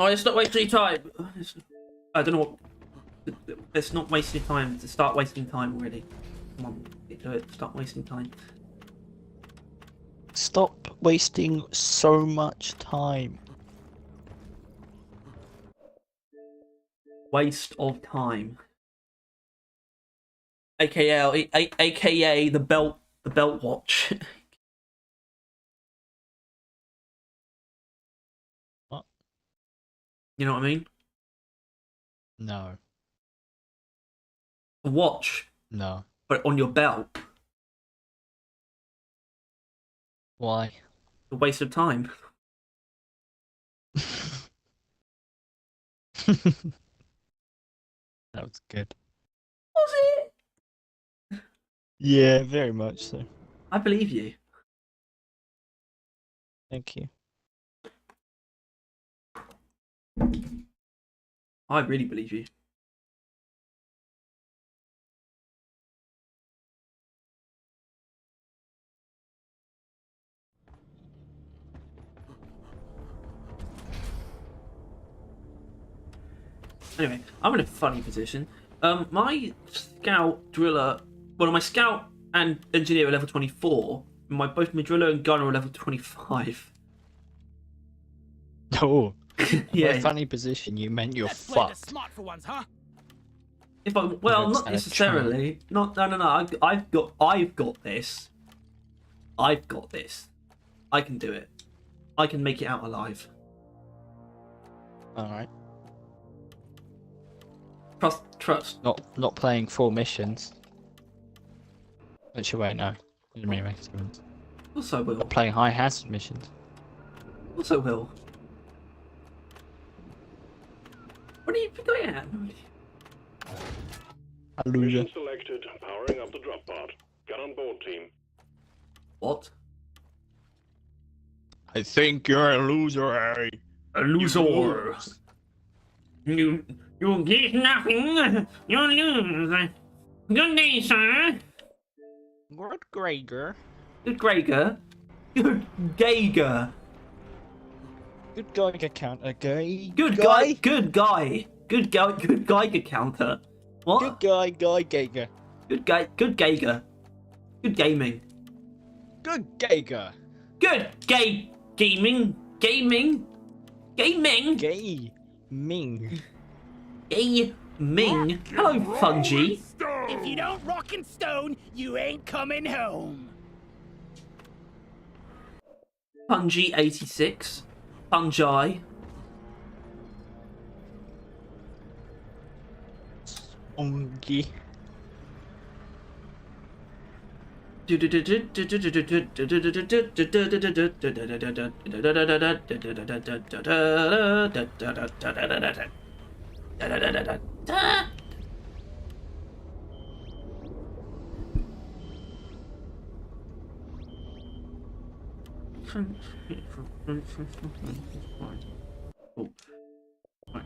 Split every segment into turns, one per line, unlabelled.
Oh, it's not wasting time. I don't know what. It's not wasting time. To start wasting time already. Come on, get to it. Start wasting time.
Stop wasting so much time.
Waste of time. AKA the belt watch.
What?
You know what I mean?
No.
A watch,
No.
but on your belt.
Why?
A waste of time.
That was good.
Was it?
Yeah, very much so.
I believe you.
Thank you.
I really believe you. Anyway, I'm in a funny position. My scout driller, my scout and engineer are level 24. Both my driller and gunner are level 25.
Oh,
Yeah.
by funny position, you meant you're
Let's play the
fucked.
smart for once, huh?
If I, well, not necessarily. No. I've got this. I've got this. I can do it. I can make it out alive.
All right.
Trust.
Not playing full missions. Which you won't know. It really makes sense.
Also will.
Not playing high hazard missions.
Also will. What are you going at?
Hallelujah.
Mission selected. Powering up the drop pod. Get on board, team.
What?
I think you're a loser, Harry.
A loser. You get nothing. You lose. Good day, sir.
Good Gregor.
Good Gregor. Good Geiger.
Good Geiger counter, gay.
Good guy. Good guy. Good guy. Good Geiger counter. What?
Good guy, Geiger.
Good guy. Good Geiger. Good gaming.
Good Geiger.
Good gay gaming. Gaming. Gaming.
Gay. Ming.
Gaming. Hello, Fungi.
If you don't rock and stone, you ain't coming home.
Fungi 86. Fungi.
Ongi.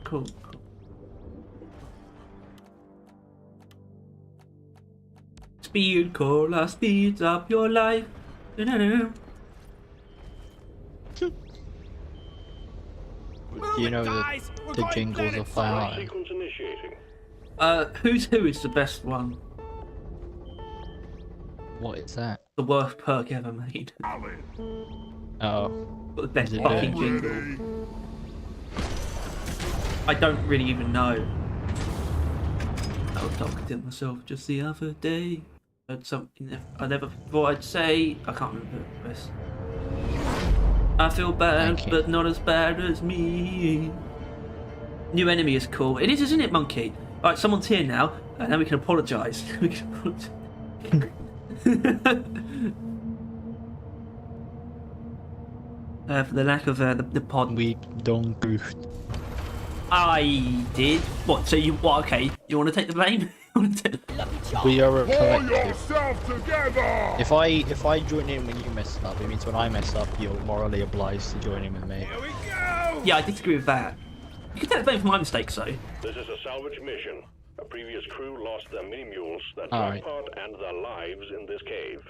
Cool. Speed cola speeds up your life.
Do you know
Guys, we're
the
going
jingles
planet
of Fire?
Sequence initiating.
Who's Who is the best one?
What is that?
The worst perk ever made.
Oh.
Got the best
Is it
fucking
good?
jingle. I don't really even know. I was talking to myself just the other day. Heard something I never thought I'd say. I can't remember the rest. I feel bad,
Thank you.
but not as bad as me. New enemy is cool. It is, isn't it, Monkey? Alright, someone's here now, and then we can apologise. We can apologise. For the lack of the pod.
We don't goof.
I did. What? So you? What? Okay. You want to take the blame? You wanna take
We are a
Pull
collective.
yourself together!
If I join in when you mess up, it means when I mess up, you're morally obliged to join in with me.
Here we go!
Yeah, I disagree with that. You can take the blame for my mistakes, though.
This is a salvage mission. A previous crew lost their mini-mules, their
Alright.
drop pod, and their lives in this cave.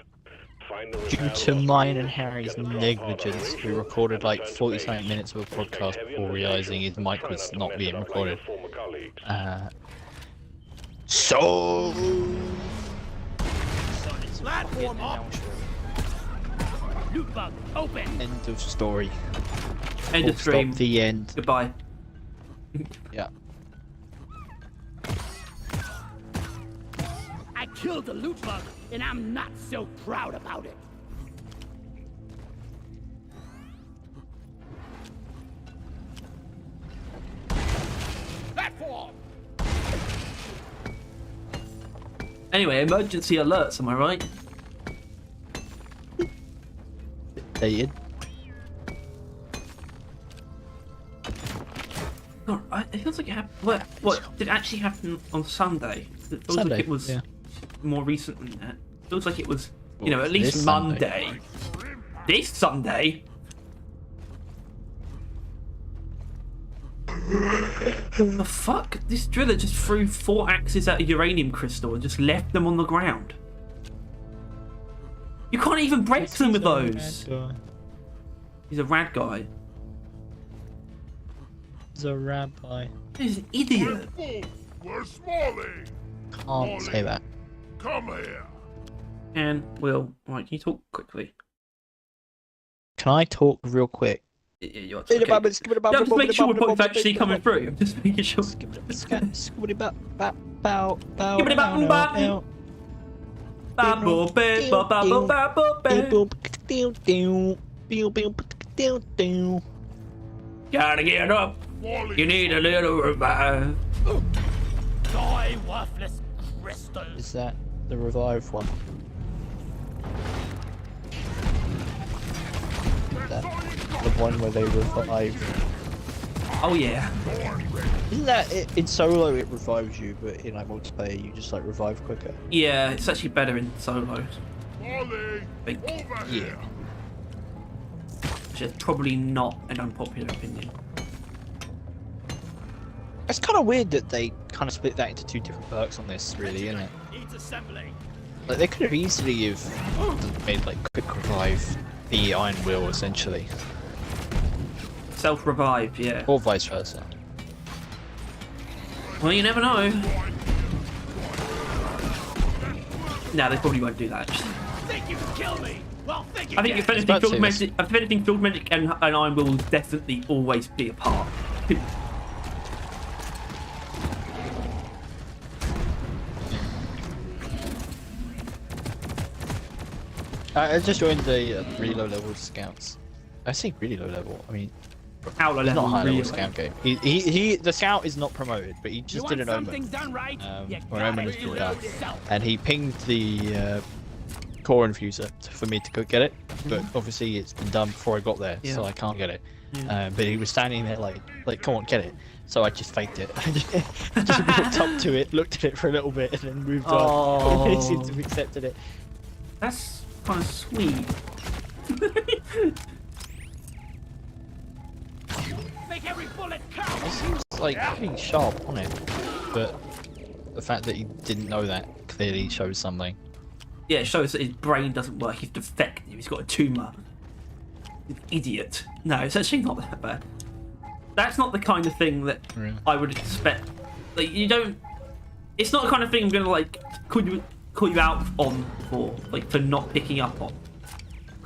Find the
Due to mine and Harry's negligence, we recorded like 40-something minutes of a podcast before realizing his mic was not being recorded. So...
Platform up. Loot bug, open.
End of story.
End of
Full
stream.
stop, the end.
Goodbye.
Yeah.
I killed the loot bug, and I'm not so proud about it. Platform.
Anyway, emergency alerts, am I right?
Dated.
No, it feels like it happened. What did it actually happen on Sunday? It feels
Sunday,
like it was
yeah.
more recent than that. It feels like it was, you
Well,
know, at least
this
Monday. This Sunday? The fuck? This driller just threw 4 axes at a uranium crystal and just left them on the ground. You can't even break them with those. He's a rad guy.
He's a rabbi.
He's an idiot.
Where's Smalley?
Can't say that.
Come here.
And Will, right, can you talk quickly?
Can I talk real quick?
Yeah, okay. Yeah, just make sure we're both actually coming through. I'm just making sure. Gotta get up. You need a little revive.
Die, worthless crystal.
Is that the revive one? That the one where they revive?
Oh yeah.
Isn't that in solo it revives you, but in like multiplayer you just like revive quicker?
Yeah, it's actually better in solo.
Smalley,
Think.
over here.
Which is probably not an unpopular opinion.
It's kind of weird that they kind of split that into 2 different perks on this, really, isn't it?
Needs assembly.
Like they could have easily have made like quick revive the Iron Will essentially,
Self-revive, yeah.
or vice versa.
Well, you never know. No, they probably won't do that.
Think you can kill me? Well, think you
I think
can.
if anything,
about to
Field
say
Magic, if anything, Field Magic and Iron Will definitely always be apart.
I just joined the really low level scouts. I say really low level. I mean,
How low
it's
level?
not a high
Really?
level scout game. The scout is not promoted, but he
You
just
want
did an
something
omen.
done right? You
Or
gotta
omen has
do
been
it
done,
yourself.
and he pinged the core infuser for me to go get it. But obviously it's been done before I got there, so
Yeah.
I can't get it.
Yeah.
But he was standing there like come on, get it. So I just faked it. I just walked up to it, looked at it for a little bit, and then moved
Oh.
on. He seemed to have accepted it.
That's kind of sweet.
Make every bullet count.
It seems like pretty sharp on it, but the fact that he didn't know that clearly shows something.
Yeah, it shows that his brain doesn't work. He's defective. He's got a tumor. He's an idiot. No, it's actually not that bad. That's not the kind of thing that
Really?
I would expect. Like, you don't. It's not the kind of thing I'm gonna like call you out on for not picking up on.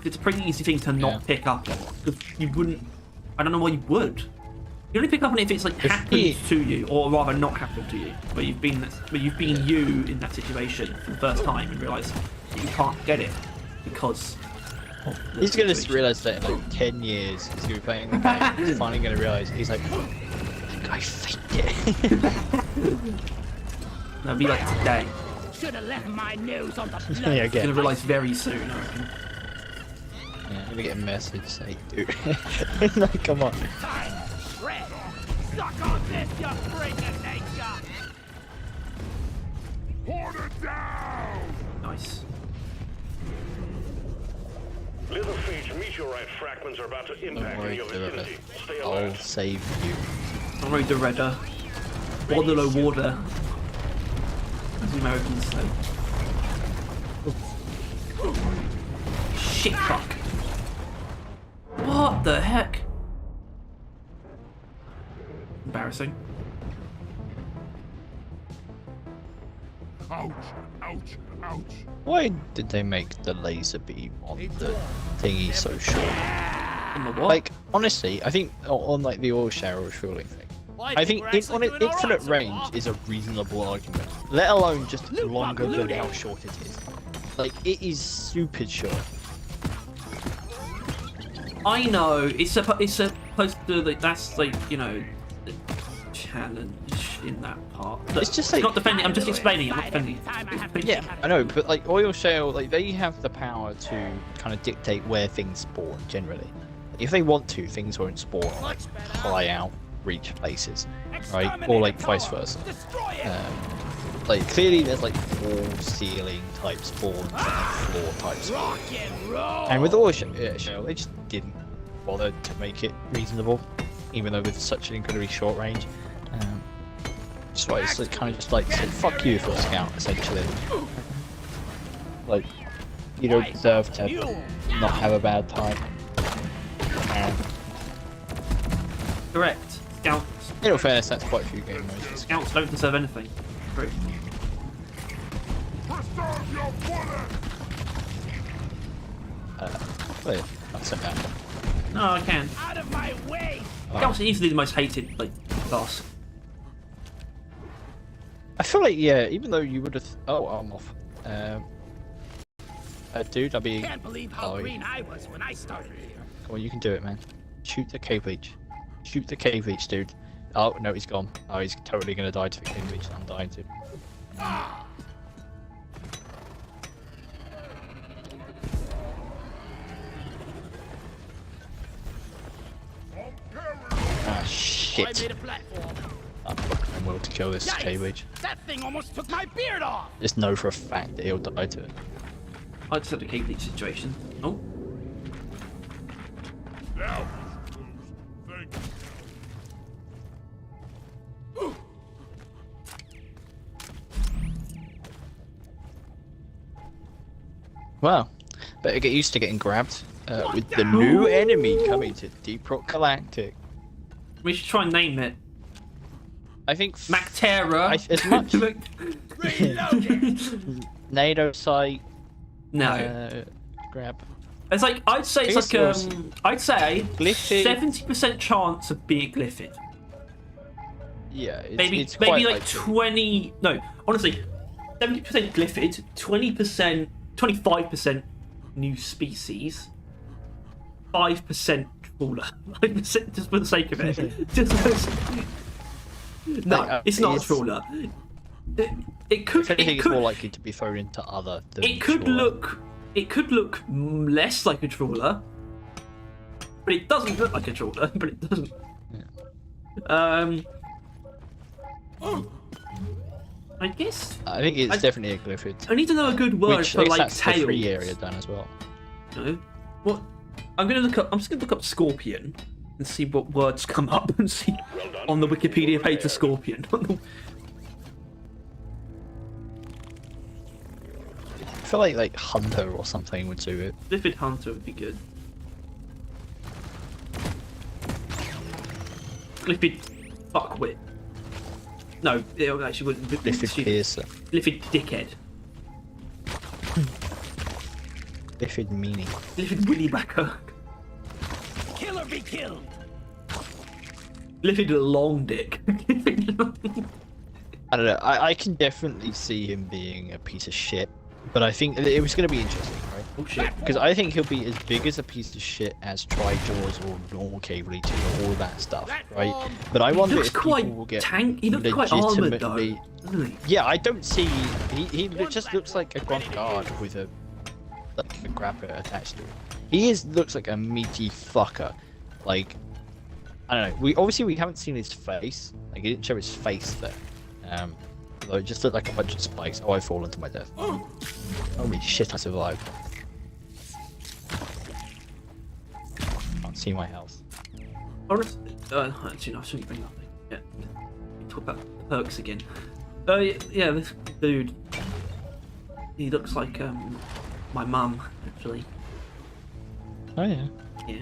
It's a pretty easy thing to not
Yeah.
pick up on because you wouldn't. I don't know why you would. You only pick up on it if it's like
If
happened
he-
to you, or rather not happened to you, where you've been you in that situation for the first time and realise that you can't get it because. of the
He's gonna
situation.
realise that in like 10 years he's gonna be playing the game. He's finally gonna realise he's like, I faked it.
No, it'll be like today.
Should have left my nose on the blood.
Yeah,
You're
again.
gonna realise very soon. I reckon.
Yeah, I'm gonna get a message saying, dude. Like, come on.
Time. Red. Suck on this, you freak of nature.
Put it down.
Nice.
Little Feet meteorite fragments are about to
Don't
impact in
worry,
your
Philip.
vicinity. Stay
I'll
alert.
save you.
Don't worry, the redder. Waterloo water. As the Americans say. shit fuck. What the heck? Embarrassing.
Ouch, ouch, ouch.
Why did they make the laser beam on the thingy so short?
On the what?
Like, honestly, I think on like the oil shower refueling thing, I think on an infinite range is a reasonable argument, let alone just longer than how short it is. Like, it is super short.
I know it's supposed to like that's like you know the challenge in that part. Look,
It's just like
not defending. I'm just explaining. I'm not defending.
yeah, I know, but like oil shale, like they have the power to kind of dictate where things spawn generally. If they want to, things won't spawn like high out reach places, right? Or like vice versa. Like clearly there's like wall ceiling type spawns and like floor type spawns. And with oil shale, they just didn't bother to make it reasonable, even though with such an incredibly short range. Just why it's like, kind of just like said, fuck you for a scout, essentially. Like, you don't deserve to not have a bad time.
Correct. Scouts.
In all fairness, that's quite a few game modes.
Scouts don't deserve anything. True.
Preserve your bullet.
Wait, I'll set that.
No, I can.
Out of my way!
Scouts are easily the most hated like class.
I feel like, yeah, even though you would have. Oh, I'm off. Dude, I'll be.
Can't believe how
Oh,
green I was when I started here.
Come on, you can do it, man. Shoot the cave leech. Shoot the cave leech, dude. Oh, no, he's gone. Oh, he's totally gonna die to the cave leech. I'm dying to. Ah,
I
shit.
made a platform.
I'm fucking will to kill this cave leech.
That thing almost took my beard off!
Just know for a fact that he'll die to it.
I just had a cave leech situation. Oh,
Now, thank you.
Well, better get used to getting grabbed with the new enemy coming to Deep Rock Galactic.
we should try and name it
I think
Mactera.
as much
Reloading!
NATO site
No,
grab.
it's like I'd say it's like
Yes,
I'd say
Glyphid.
70% chance of being Glyphid.
Yeah, it's,
Maybe
it's quite
like
likely.
20. No, honestly, 70% Glyphid, 20%, 25% new species, 5% trawler. 5% just for the sake of it. Just for the sake. No, it's not a
it's-
trawler. It could.
If anything,
It
it's more
could.
likely to be thrown into other. Than
It could
trawler.
look. It could look less like a trawler, but it doesn't look like a trawler. But it doesn't. I guess
I think it's definitely a glyphid.
I need to know a good word
Which
for
I guess
like
that's the
tails.
free area done as well.
No. What? I'm just gonna look up scorpion and see what words come up and see on the Wikipedia page for scorpion.
I feel like hunter or something would do it.
Livid hunter would be good. Livid fuckwit. No, it actually wouldn't.
Glyphid piercer.
Livid dickhead.
Glyphid meanie.
Livid willy backer.
Kill or be killed!
Livid long dick.
I don't know. I can definitely see him being a piece of shit, but I think it was going to be interesting, right?
Oh shit.
Because I think he'll be as big as a piece of shit as Tri-Jaws or normal cave leeches or all that stuff, right? But I
He
wonder
looks
if people
quite
will get
He looks quite armored though,
legitimately-
doesn't he?
Yeah, I don't see. He just looks like a Grand Guard with a grabber attached to it. He looks like a meaty fucker. Like, I don't know. We haven't seen his face. Like, he didn't show his face there. Although it just looked like a bunch of spikes. Oh, I've fallen to my death. Holy shit, I survived. Can't see my health.
Actually, no, I shouldn't bring that thing. Yeah. Talk about perks again. Yeah, this dude. He looks like my mum, actually.
Oh yeah.
Yeah.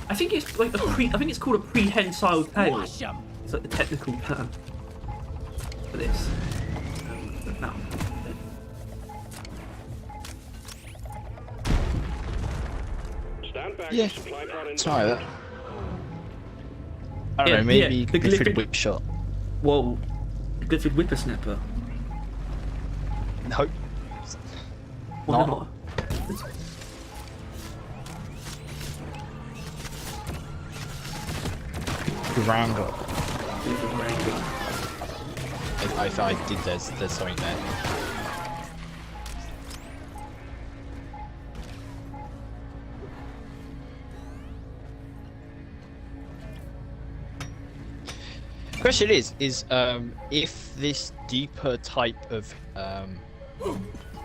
I think it's like I think it's called a prehensile tail.
Wash 'em.
It's like the technical term for this. But no.
Stand back.
Yeah.
Supply pod
Try
inbound.
that. I don't
Yeah,
know, maybe
yeah, the
Griffin
Glyphid-
whip shot.
Whoa. Good whippersnapper.
No.
Why
Not.
not?
Wrangle.
Glyphid wrangler.
I did. There's something there. Question is if this deeper type of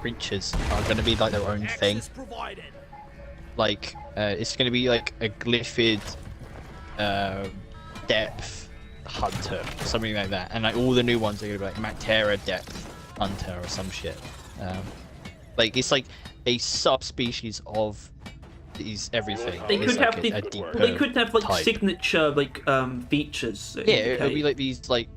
creatures are going to be like their own thing,
Access provided.
like it's going to be like a glyphid depth hunter, something like that, and like all the new ones are going to be like Mactera depth hunter or some shit. Like it's like a subspecies of these everything.
They
It's
could
like
have
a
the,
deeper
they could have like
type.
signature like features. That
Yeah, it would be
indicate-
like these like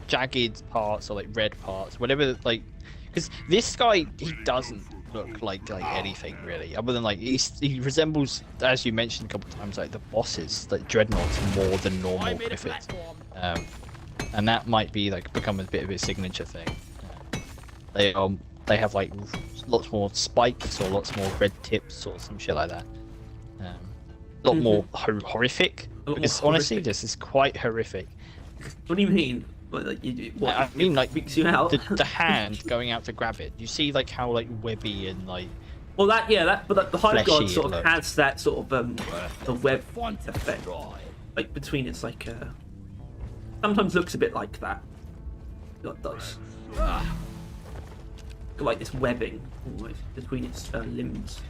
jagged parts or like red parts, whatever. Like, because this guy he doesn't look like anything really, other than like he resembles, as you mentioned a couple of times, like the bosses, like dreadnoughts more than normal
I made a
Griffiths.
platform.
And that might be like become a bit of a signature thing. They have like lots more spikes or lots more red tips or some shit like that. A lot more horrific.
A lot more
Because honestly,
horrific.
this is quite horrific.
What do you mean? Like what?
I mean, like
freaks you out?
the hand going out to grab it. You see, like how like webby and like
Well, but the Hive
Fleshy
God sort
it
of
looks.
has that sort of the web
Fun to
effect,
destroy.
like between its like sometimes looks a bit like that. It does. Like this webbing almost between its limbs.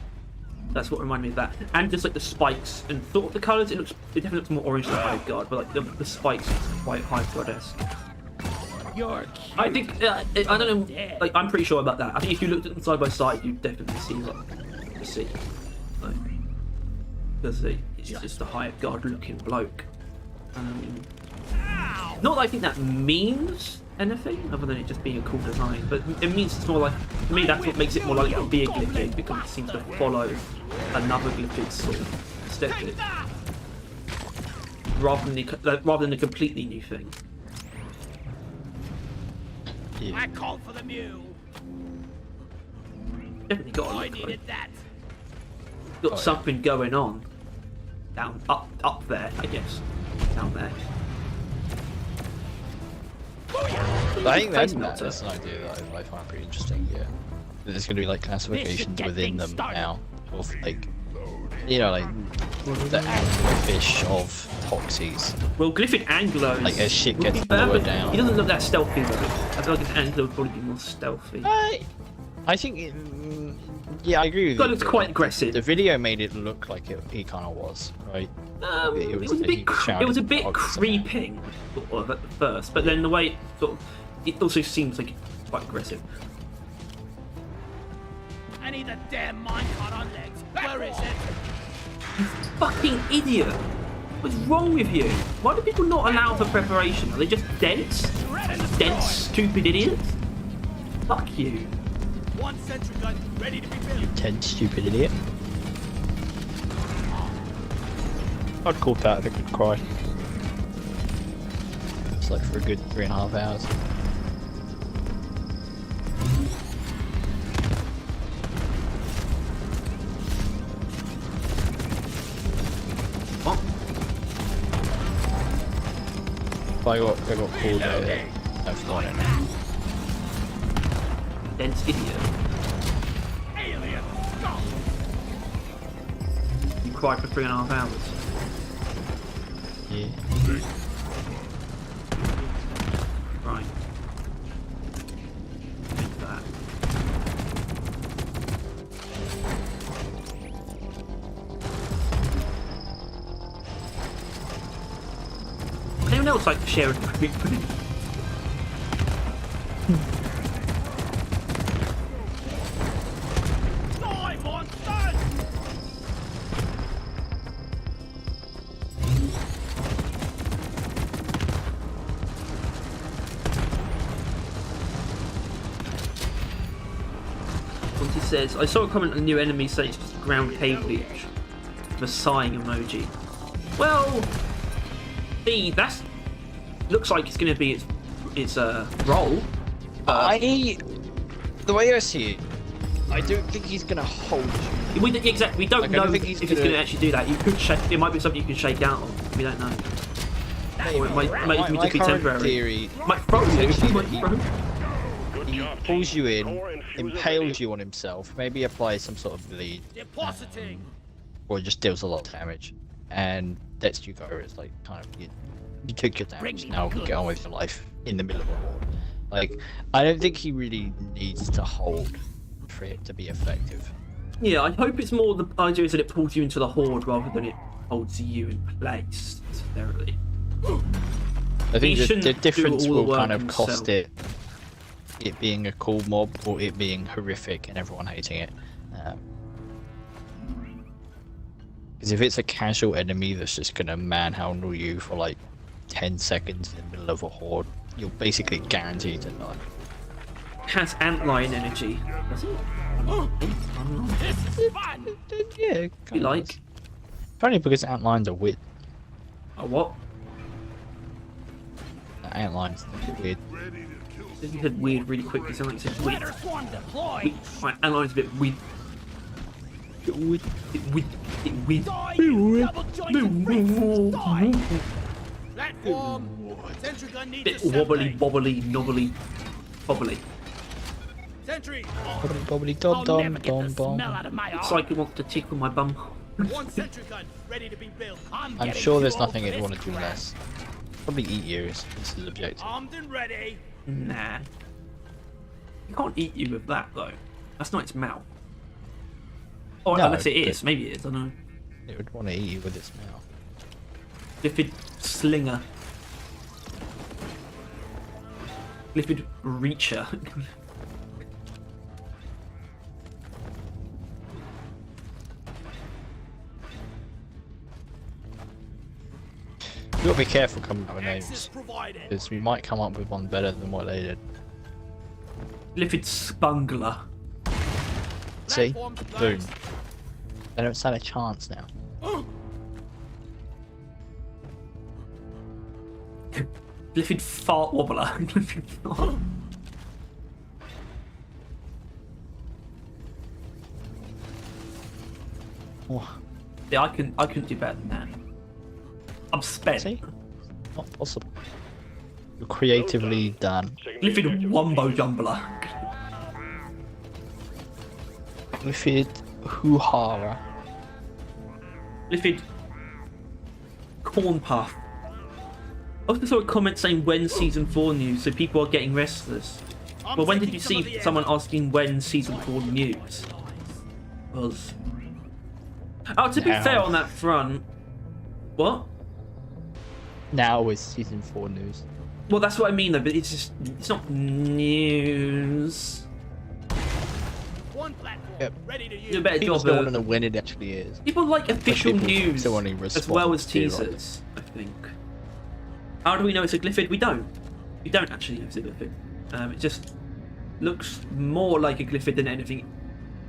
That's what reminded me of that. And just like the spikes and sort of the colours, it definitely looks more orange than Hive God, but like the spikes are quite Hive God-esque.
You're cute.
I think I don't know. Like I'm pretty sure about that. I think if you looked at them side by side, you'd definitely see what you see. Like, because it's just a Hive God looking bloke. Not that I think that means anything other than it just being a cool design, but it means it's more like, to me that's what makes it more likely to be a glyphid, because it seems to follow another glyphid sort of aesthetic rather than a completely new thing.
I called for the mule.
Definitely got a
I
look like
needed that.
got something going on down up there, I guess, down there.
I think
Face
that's
melter.
an idea that I find pretty interesting. Yeah, there's going to be like classifications
get
within
things
them
started.
now of like, you know, like the anglerfish of Toxies.
Well, Glyphid Anglo
Like, as shit
would
gets
be bad,
lower
but
down.
He doesn't look that stealthy though. I feel like an Anglo would probably be more stealthy.
I think, yeah, I agree with
Guy
you.
looks quite aggressive.
The video made it look like he kind of was, right?
It was a
he
bit,
shouted
it was a bit
dogs and that.
creeping sort of, at first, but then the way it also seems like it's quite aggressive.
I need the damn minecart on legs. Where is it?
Fucking idiot! What's wrong with you? Why do people not allow for preparation? Are they just dense? Dense, stupid idiots? Fuck you.
One sentry gun ready to be built.
10 stupid idiot. I'd call that a good cry. It's like for a good 3.5 hours.
What?
I got called I've gone in.
Dense idiot.
Alien scum.
You cried for 3.5 hours.
Yeah.
Right. Take that. Anyone else like to share a quick says, I saw a comment on a new enemy say it's just ground cave leech. The sighing emoji. Well, that's looks like it's going to be its role.
The way I see it, I don't think he's gonna hold you.
We don't
Like, I
know
don't think
if
he's
he's going to actually do that. You could shake. It might be something you can shake out of. We don't know. Or it might even
My
just be
current
temporary.
theory,
Might throw you.
Essentially,
Might
he-
throw you.
Good
he
job,
pulls
team.
you in,
Core and fuse
impales
ability.
you on himself, maybe applies some sort of bleed,
Depositing.
or just deals a lot of damage, and lets you go. It's like kind of you took your damage, now get on with your life in the middle of a war. Like, I don't think he really needs to hold for it to be effective.
Yeah, I hope it's more the idea is that it pulls you into the horde rather than it holds you in place necessarily.
I think
He
the
shouldn't do
difference
all the
will kind
work
of cost
himself.
it being a cool mob or it being horrific and everyone hating it. Because if it's a casual enemy that's just gonna manhandle you for like 10 seconds in the middle of a horde, you're basically guaranteed to die.
Has antlion energy. Does it?
This is fun.
Yeah,
You like?
Only because antlines are weird.
Oh, what?
Antlines are weird.
You said weird really quickly, so like you said weird.
Predator swarm deployed.
Right, antline's a bit weird.
Weird.
Weird.
Die, you double jointed freaks. Die. Platform. Sentry gun needs
Bit wobbly,
assembly.
wobbly, knobbly, bobbly.
Sentry.
Bobbly bobbly
I'll
dom
never
dom
get
dom
the
bom.
smell out of my
It's
arm.
like it wants to tickle my bum.
One sentry gun ready to be built. I'm
I'm
getting
sure there's
too old
nothing
for
it'd
this
want to do
crap.
less. Probably eat you is his objective.
Armed and ready.
Nah. You can't eat you with that though. That's not its mouth. Oh,
No,
unless it is.
but-
Maybe it is. I don't know.
It would want to eat you with its mouth.
Liffid slinger. Liffid reacher.
You gotta be careful coming up with
Access
names,
provided.
because we might come up with one better than what they did.
Liffid spungler.
See?
Platform
Boom.
closed.
They don't stand a chance now.
Liffid fart wobbler. Liffid fart.
Oh,
Yeah, I couldn't do better than that. I'm spent.
see? Not possible. You're creatively done.
Checking the
Liffid
objective
wombo
location.
jumbler.
Liffid Huhara.
Liffid corn puff. I also saw a comment saying when season 4 news, so people are getting restless.
I'm
Well, when did
taking
you
some of
see
the
someone
ammo.
asking when season 4 news was? Oh, to be
Now.
fair on that front, what?
Now is season 4 news.
Well, that's what I mean though, but it's not news.
One platform
Yep.
ready to
Do a
use.
better
People
job
still want to
of.
know when it actually is.
People like official
people
news
still only
as well as
respond to, like-
teasers, I think. How do we know it's a glyphid? We don't. We don't actually know it's a glyphid. It just looks more like a glyphid than anything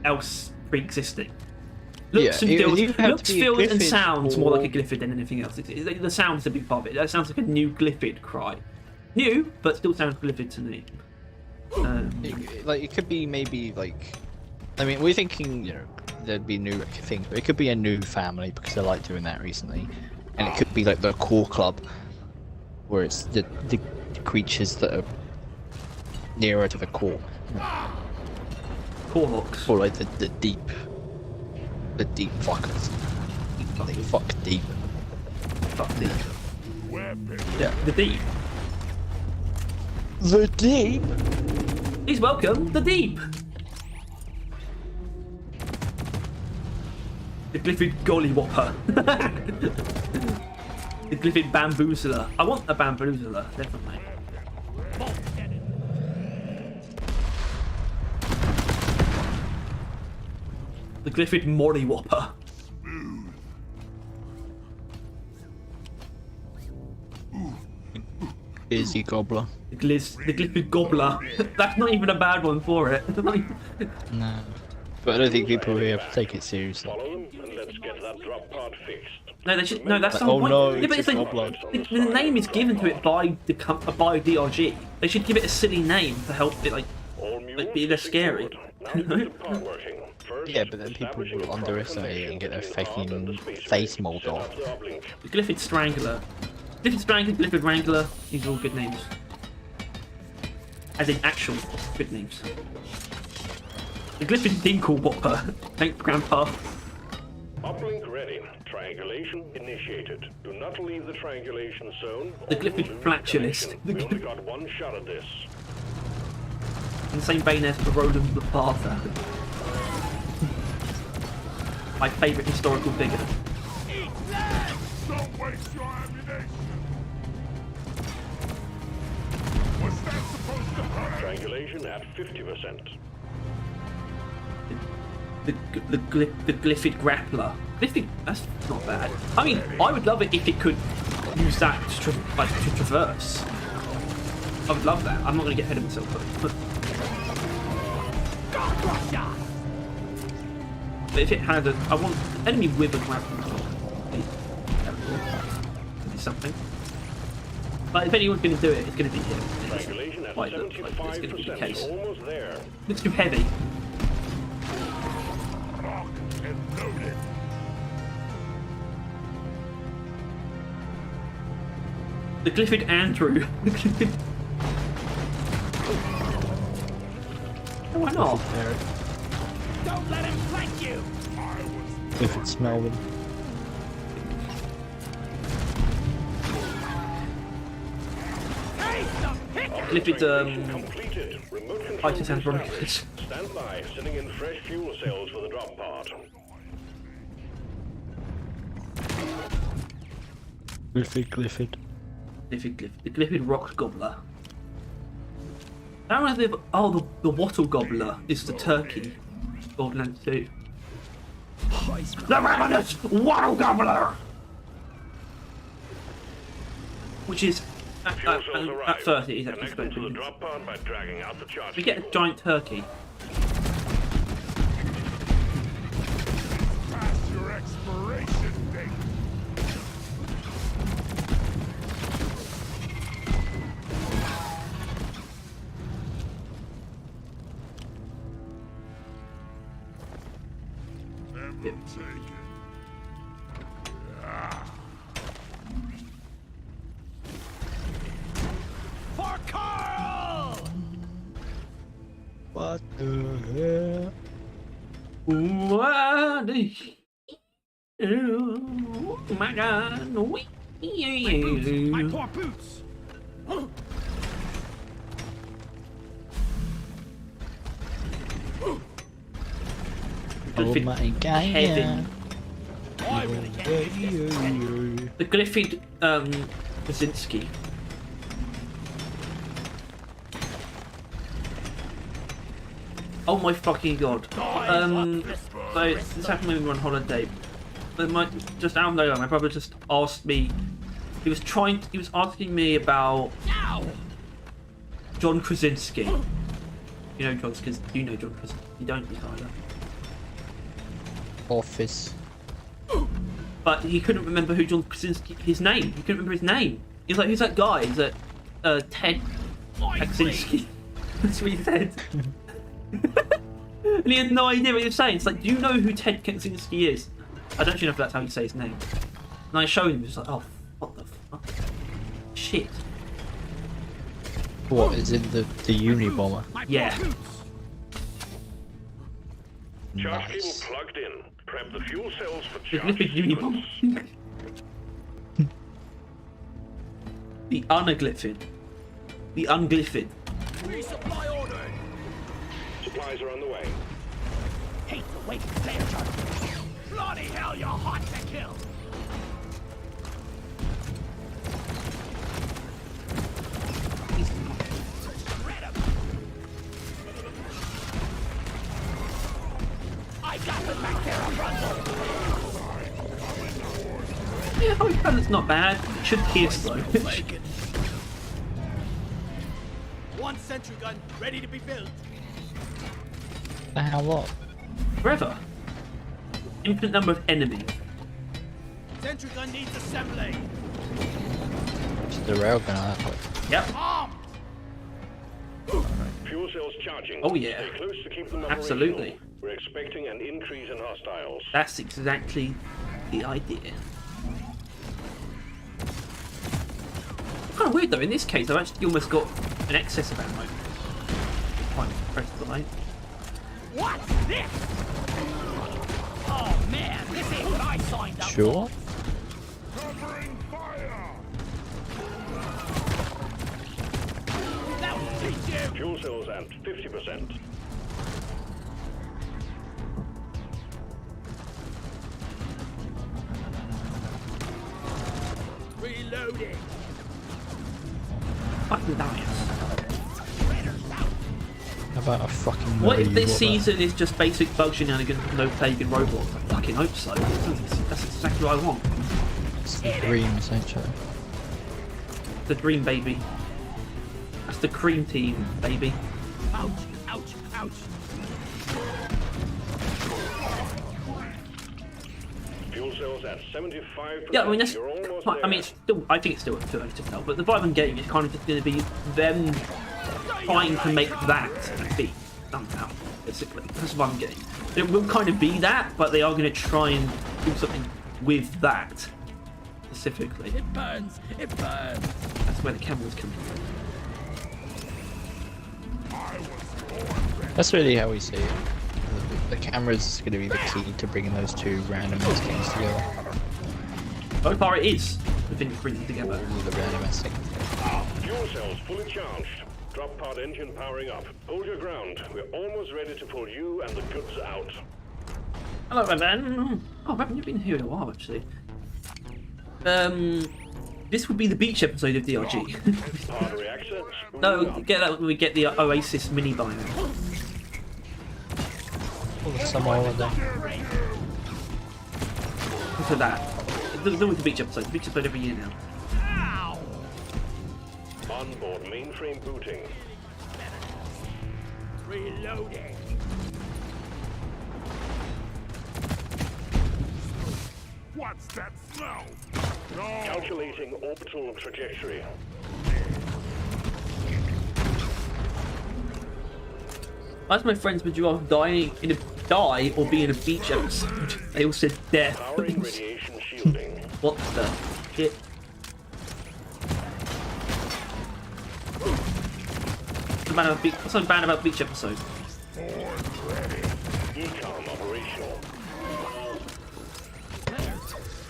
else pre-existing. Looks
Yeah,
and
it
feels,
would have to
looks,
be a
feels, and
glyphid
sounds more like a
or-
glyphid than anything else. The sound is a big part of it. That sounds like a new glyphid cry. New, but still sounds glyphid to me.
Like, it could be maybe like, I mean, we're thinking, you know, there'd be new things, but it could be a new family because they like doing that recently, and it could be like the core club, where it's the creatures that are nearer to the core,
Corhawks.
or like the deep fuckers. They fuck deep.
Fuck deep.
Weapon.
Yeah.
The deep.
The deep.
Please welcome the deep. The glyphid gollywhopper. The glyphid bamboozler. I want a bamboozler, definitely.
Bolt cannon.
The glyphid mollywhopper.
Busy gobbler.
The glyphid gobbler. That's not even a bad one for it.
No. But I don't think people here take it seriously.
Follow them and let's get that drop pod fixed.
No, they should. No, that's the
Oh
whole point.
no,
Yeah, but
it's
it's
a
like,
blood.
the name is given to it by by DRG. They should give it a silly name to help it like be less scary. You know?
Yeah, but then people will underestimate it and get their fucking face mold off.
The Glyphid Strangler. Glyphid Strangler, Glyphid Wrangler, these are all good names. As in actual good names. The Glyphid Dinkle Whopper. Thanks, Grandpa.
Uplink ready. Triangulation initiated. Do not leave the triangulation zone.
The Glyphid Flatulist.
We only got one shot at this.
In the same vein as the Roland the Father. My favourite historical figure.
Don't waste your ammunition. What's that supposed to hurt?
Triangulation at 50%.
The Glyphid Grappler. Glyphid, that's not bad. I mean, I would love it if it could use that to traverse. I would love that. I'm not going to get ahead of myself, but if it had a, I want enemy with a grappler. That'd be something. But if anyone's going to do it, it's going to be him.
Triangulation at
Like, look, like it's going to be the
75%.
case.
Almost there.
Looks too heavy.
Locked and loaded.
The Glyphid Andrew. The Glyphid... Oh, why not?
Don't let him flank you!
If it's Melvin.
Hey, the pick!
Glyphid,
Completed. Remote control
Titus and
reset.
Broncos.
Stand by. Sending in fresh fuel cells for the drop pod.
Glyphid.
The Glyphid Rock Gobbler. I don't know if oh, the Wattle Gobbler is the turkey. Borderlands 2. The Ravenous Wattle Gobbler! Which is, at first it is actually
Connect them to the
supposed
drop pod by dragging out the charge.
we get a giant turkey.
Past your expiration date. Then we'll take it.
For Carl!
What the hell?
Oh my god.
My poor boots!
Oh my god.
Heaven.
I really can't.
The Glyphid, Krasinski. Oh my fucking god. So this happened when we were on holiday. But just out of nowhere, my brother just asked me. He was asking me about John Krasinski. You know John Krasinski. You know John Krasinski. You don't, you either.
Office.
But he couldn't remember who John Krasinski, his name. He couldn't remember his name. He's like, who's that guy? He's like, Ted Kaczynski. That's what he said. And he had no idea what he was saying. It's like, do you know who Ted Kaczynski is? I don't actually know if that's how you say his name. And I showed him, he was like, oh, what the fuck? Shit.
What is in the Unibomber?
My poor
Yeah.
boots!
Charge
Nice.
cable plugged in. Prep the fuel cells for
The
charge
Glyphid
sequence.
Unibomber. The Unaglyphid. The Unglyphid.
Resupply ordered!
Supplies are on the way.
Hate to wait to say it. Bloody hell, you're hot to kill! Shred 'em. I got the Bacteria Bundle!
Yeah, oh, that's not bad. It should pierce though.
One sentry gun ready to be built.
The hell what?
Forever. Infinite number of enemies.
Sentry gun needs assembly.
The railgun, that way.
Yep.
Armed.
Fuel cells charging.
Oh, yeah.
Stay close to keep them
Absolutely.
operational. We're expecting an increase in hostiles.
That's exactly the idea. Kind of weird though. In this case, I've actually almost got an excess of ammo. Quite impressed with the light.
What's this? Oh man, this ain't what I signed up
Sure.
Covering fire!
for. That will teach you.
Fuel cells at 50%.
Reloading.
Fucking nice.
How about a fucking
What if
movie
this
robot?
season is just basic bug shenanigans with no pagan robots? I fucking hope so. That's exactly what I want.
It's the dream, essentially.
The dream, baby. That's the cream team, baby.
Ouch, ouch, ouch.
Fuel cells at 75%.
Yeah, I mean that's.
You're almost
I
there.
mean, it's still. I think it's still too early to tell. But the vibe I'm getting is kind of just going to be them trying to make that a beat somehow. Basically, that's what I'm getting. It will kind of be that, but they are going to try and do something with that specifically.
It burns, it burns.
That's where the camera's coming from.
That's really how we see it. The camera's going to be the key to bringing those two random things together.
So far, it is the thing that brings them together.
All the random things.
Fuel cells fully charged. Drop pod engine powering up. Hold your ground. We're almost ready to pull you and the goods out.
Hello, Raven. Oh, Raven, you've been here in a while, actually. This would be the beach episode of DRG.
Pod reactor.
No,
spooling up.
get that when we get the Oasis mini bio.
All the summer holiday.
Look at that. It's always the beach episode. The beach episode every year now.
Ow!
Onboard mainframe booting.
Reloading.
What's that smell? No!
Calculating orbital trajectory.
As my friends, would you rather die or be in a beach episode? They all said death.
Powering radiation shielding.
What the shit? What's so bad about beach episode?
Ecom operational.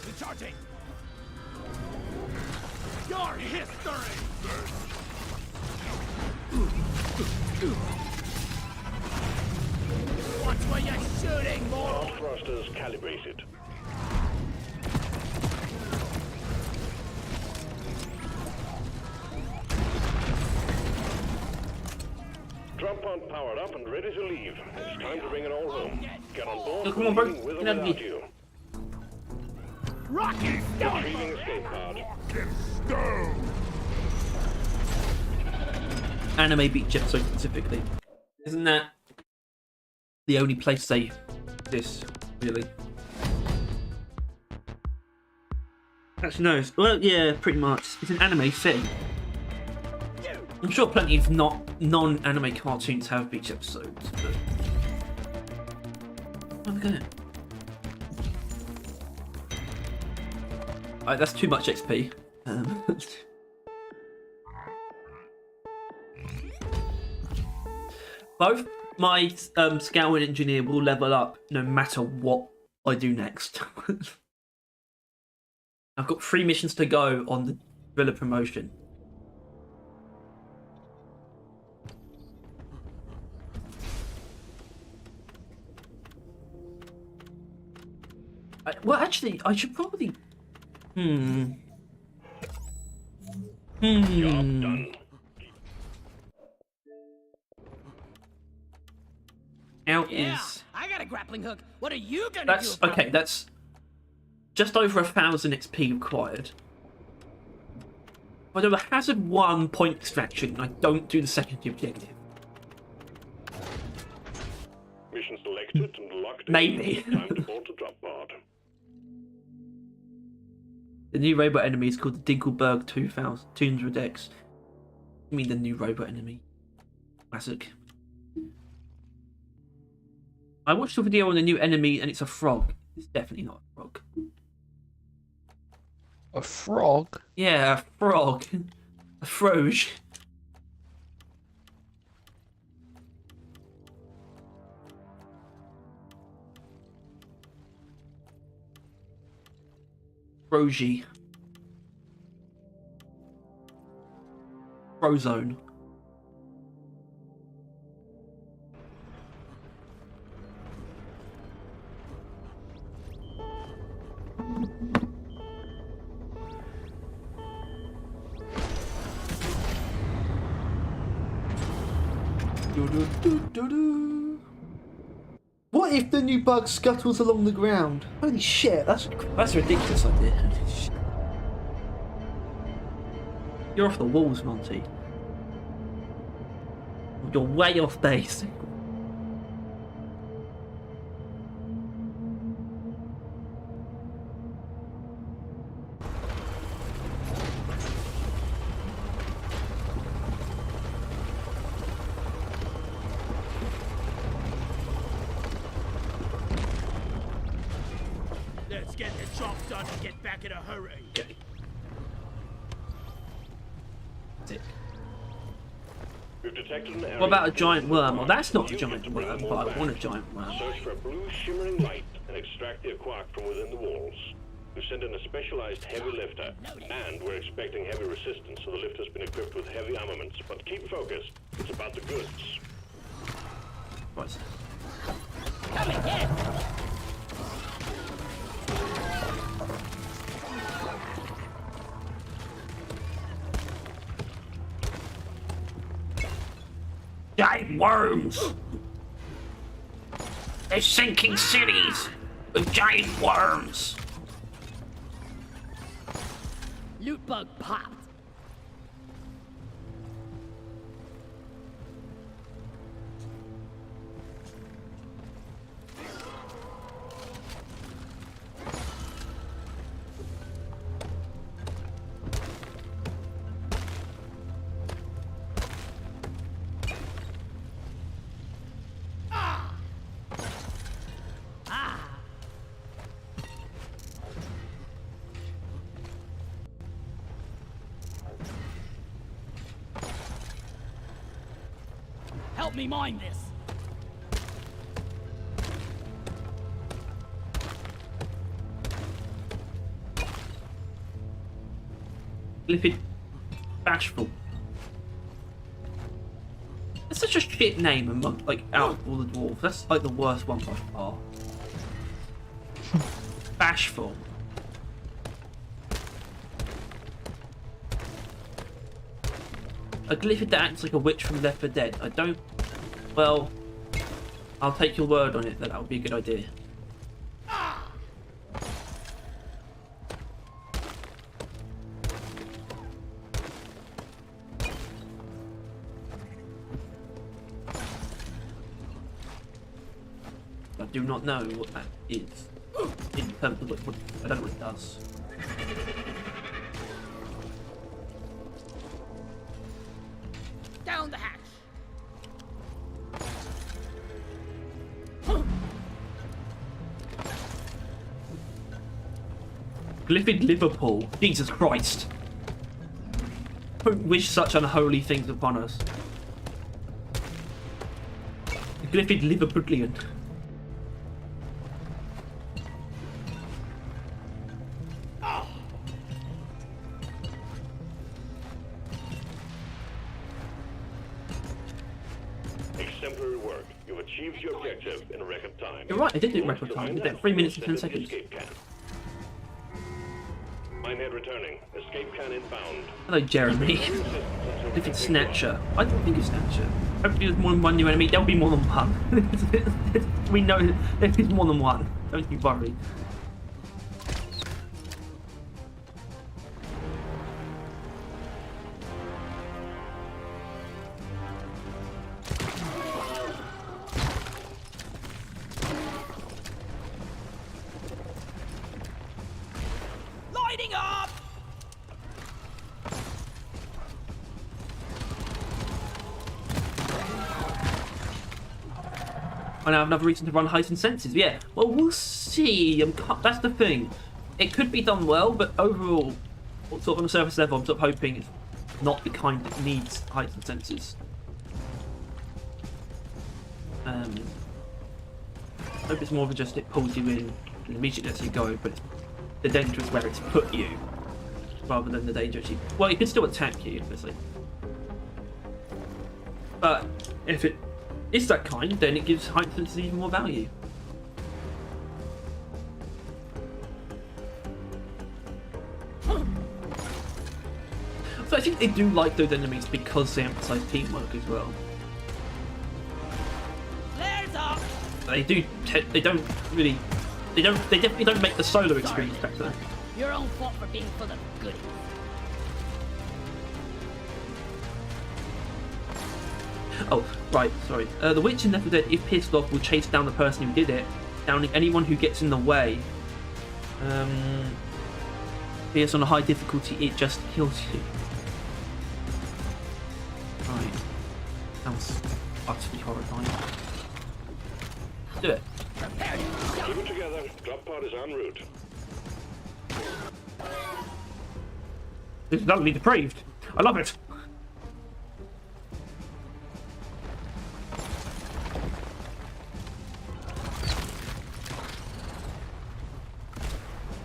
Recharging. Your history. Watch where you're shooting, boy.
Blast thrusters calibrated. Drop pod powered up and ready to leave. It's time to bring it all home. Get on board.
Oh, come on, bro.
leaving with or
Get out of
without
here.
you.
Rocky stone.
Retrieving escape pod.
Get stoned!
Anime beach episode specifically. Isn't that the only place they exist, really? Actually, no. Well, yeah, pretty much. It's an anime thing. I'm sure plenty of non-anime cartoons have beach episodes, but where am I going? Alright, that's too much XP. Both my scout and engineer will level up no matter what I do next. I've got 3 missions to go on the driller promotion. Well, actually, I should probably.
Job done.
Out
Yeah,
is.
I got a grappling hook. What are you gonna
That's
do? about
okay.
it?
That's just over 1,000 XP required. If I do a hazard 1 point extraction, I don't do the second objective.
Mission select connected and locked in.
Maybe.
Time to bolt the drop pod.
The new robot enemy is called the Dinkelberg 200X. You mean the new robot enemy? Classic. I watched a video on the new enemy and it's a frog. It's definitely not a frog.
A frog?
Yeah, a frog. A froge. Frogy. Frozone. What if the new bug scuttles along the ground? Holy shit, that's a ridiculous idea. Holy shit. You're off the walls, Monty. You're way off base.
Let's get the job done and get back in a hurry.
Okay. Sick.
We've detected an area.
What about a giant worm? Well, that's not a
You
giant
get to bring
worm,
them
but
all
I
back.
want a giant worm.
Search for a blue shimmering light and extract the quark from within the walls. We've sent in a specialized heavy lifter, and we're expecting heavy resistance, so the lifter's been equipped with heavy armaments. But keep focused. It's about the goods.
Right. Giant worms! They're sinking cities with giant worms!
Loot bug popped. Help me mine this.
Lippid Bashful. That's such a shit name among, like, out of all the dwarves. That's like the worst one by far. Bashful. A Glyphid that acts like a witch from Left 4 Dead. I don't... Well... I'll take your word on it that would be a good idea. I do not know what that is. In terms of what I don't know what it does.
Down the hatch.
Glyphid Liverpool. Jesus Christ. Don't wish such unholy things upon us. Glyphid Liverpudlian.
Exemplary work. You've achieved your objective in record time.
You're right, I did do it in record time. I did that 3 minutes and 10 seconds.
Escape can. Minehead returning. Escape can inbound.
Hello, Jeremy. Glyphid Snatcher. I don't think it's Snatcher. Hopefully there's more than one new enemy. There'll be more than one. We know there's more than one. Don't you worry.
Lighting up!
I now have another reason to run heightened senses. Yeah, well, we'll see. That's the thing. It could be done well, but overall, sort of on the surface level, I'm sort of hoping it's not the kind that needs heightened senses. I hope it's more of just it pulls you in and immediately lets you go, but the danger is where it's put you, rather than the danger actually. Well, it can still attack you, obviously. But if it is that kind, then it gives heightened senses even more value. So I think they do like those enemies because they emphasize teamwork as well.
Flares up!
They do. They don't really. They definitely don't make the solo experience better.
Your own fault for being full of goodies.
Oh, right, sorry. The witch in Left 4 Dead, if pissed off, will chase down the person who did it, downing anyone who gets in the way. It's on a high difficulty, it just kills you. Right. Sounds utterly horrifying. Do it.
Keep it together. Drop pod is en route.
This is utterly depraved. I love it.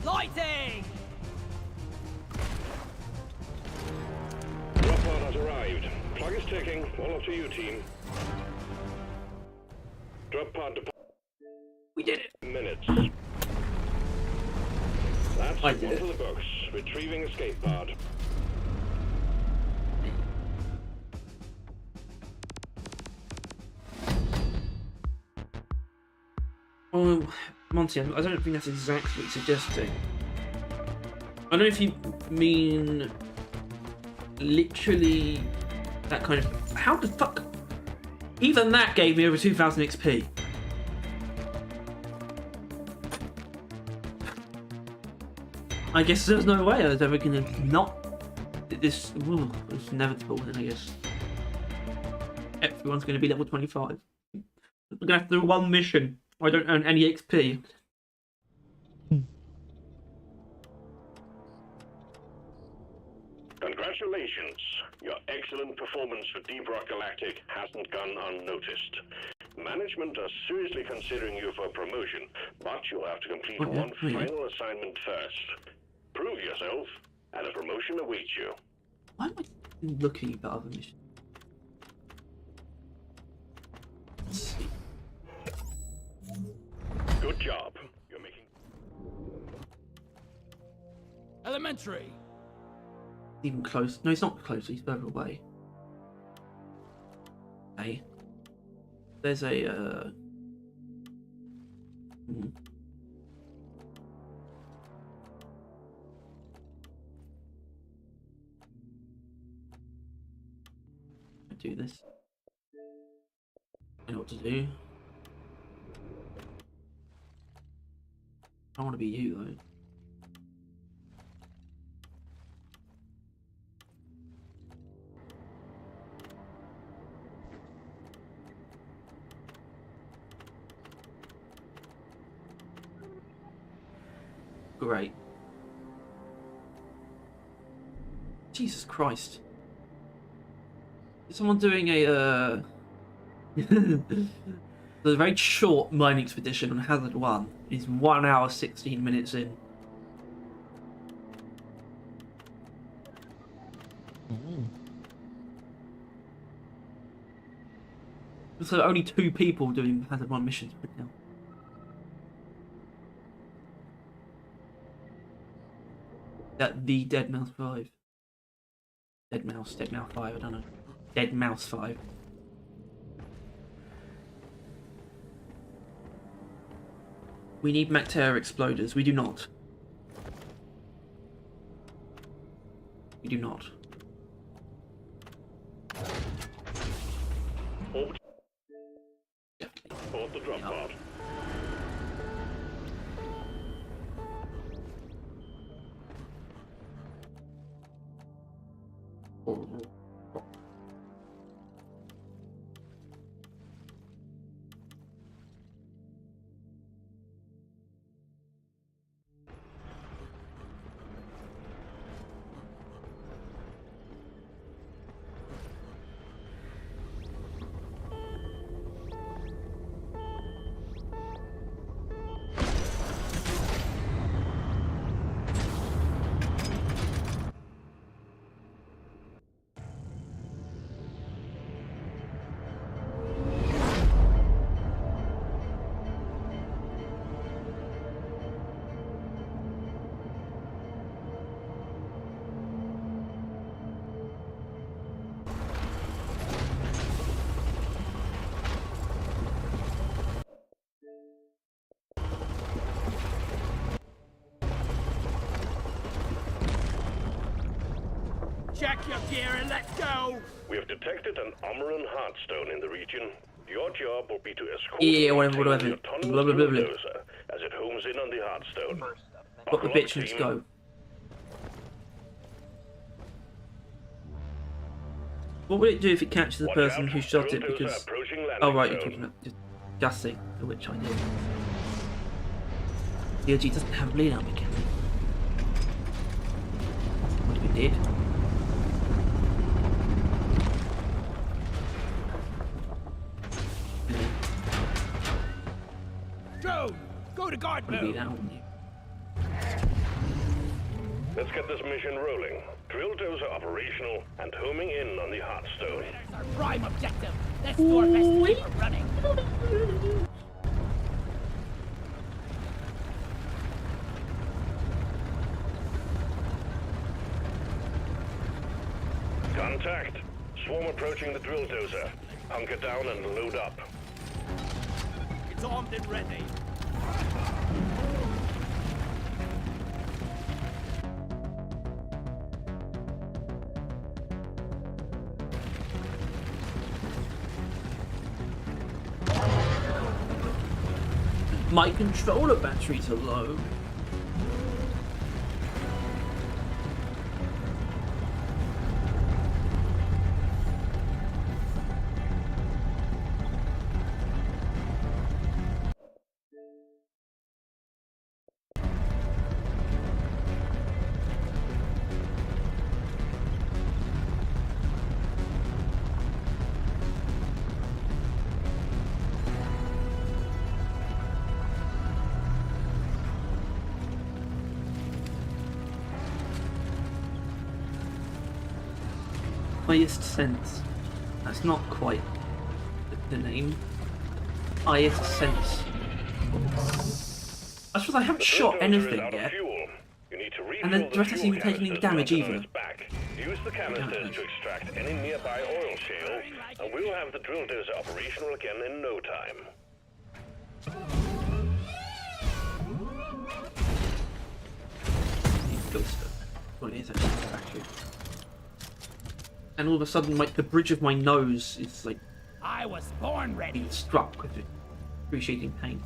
Lighting!
Drop pod has arrived. Clock is ticking. All up to you, team. Drop pod to
We did it.
minutes. That's
I
one
did it.
for the books. Retrieving escape pod.
Oh, Monty, I don't think that's exactly what you're suggesting. I don't know if you mean literally that kind of. How the fuck? Even that gave me over 2,000 XP. I guess there's no way I was ever gonna not. This. Ooh, it's inevitable, then I guess. Everyone's gonna be level 25. I'm gonna have to do one mission. I don't earn any XP.
Congratulations. Your excellent performance for Deep Rock Galactic hasn't gone unnoticed. Management are seriously considering you for promotion, but you'll have to complete one final assignment first. Prove yourself, and a promotion awaits you.
Why am I looking at other missions? Let's see.
Good job. You're making...
Elementary.
Even close. No, he's not close. He's further away. Okay. There's a. Do this. I know what to do. I want to be you though. Great. Jesus Christ. Is someone doing a the very short mining expedition on Hazard 1 is 1 hour 16 minutes in. So only 2 people doing Hazard 1 missions right now. The Dead Mouse 5. Dead Mouse 5, I don't know. Dead Mouse 5. We need Mactera exploders. We do not. We do not.
Orbit. Board the drop pod.
Check your gear and let's go!
We have detected an Omeran Heartstone in the region. Your job will be to escort
Yeah,
and
whatever,
maintain
whatever.
the autonomous
Blah, blah, blah, blah.
bulldozer as it homes in on the Heartstone.
Got the
Buckle up,
bitch, let's
team.
go. What would it do if it catches the
Watch
person
out,
who shot it?
bulldozer
Because
approaching landing
oh right, you're
zone.
talking about just gassing, which I did. The OG doesn't have a bleed out mechanic. What if it did?
Drone, go to guard
Would bleed
mode.
out, wouldn't you?
Let's get this mission rolling. Drill dozer operational and homing in on the Heartstone.
There's our prime objective. Let's do our best to keep it running.
Contact. Swarm approaching the drill dozer. Hunker down and load up.
It's armed and ready.
My controller batteries are low. Highest sense. That's not quite the name. Highest sense. I suppose I haven't shot
Drill dozer is
anything
out of
yet.
fuel. You need to refill
And then
the
the rest hasn't
fuel
even taken any
canisters
damage
mounted on
either.
its back. Use the canisters to extract any nearby oil shale, and we'll have the drill dozer operational again in no time.
Well, it is actually a battery. And all of a sudden, like the bridge of my nose is like
I was born ready.
being struck with excruciating pain.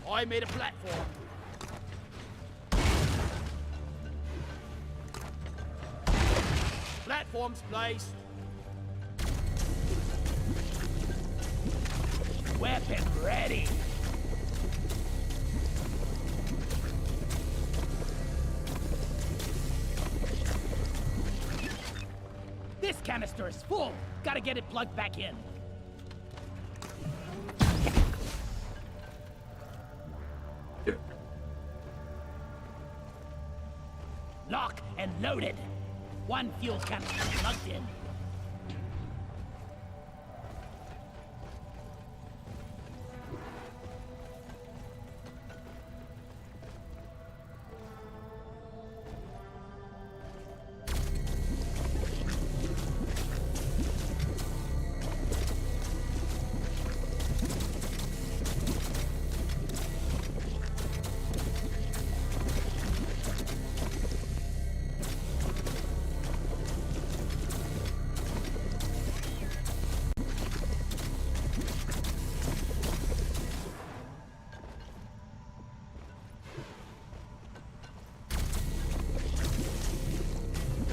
I made a platform. Platforms placed.
Weapon ready. This canister is full. Gotta get it plugged back in.
Yep.
Lock and loaded. One fuel canister plugged in.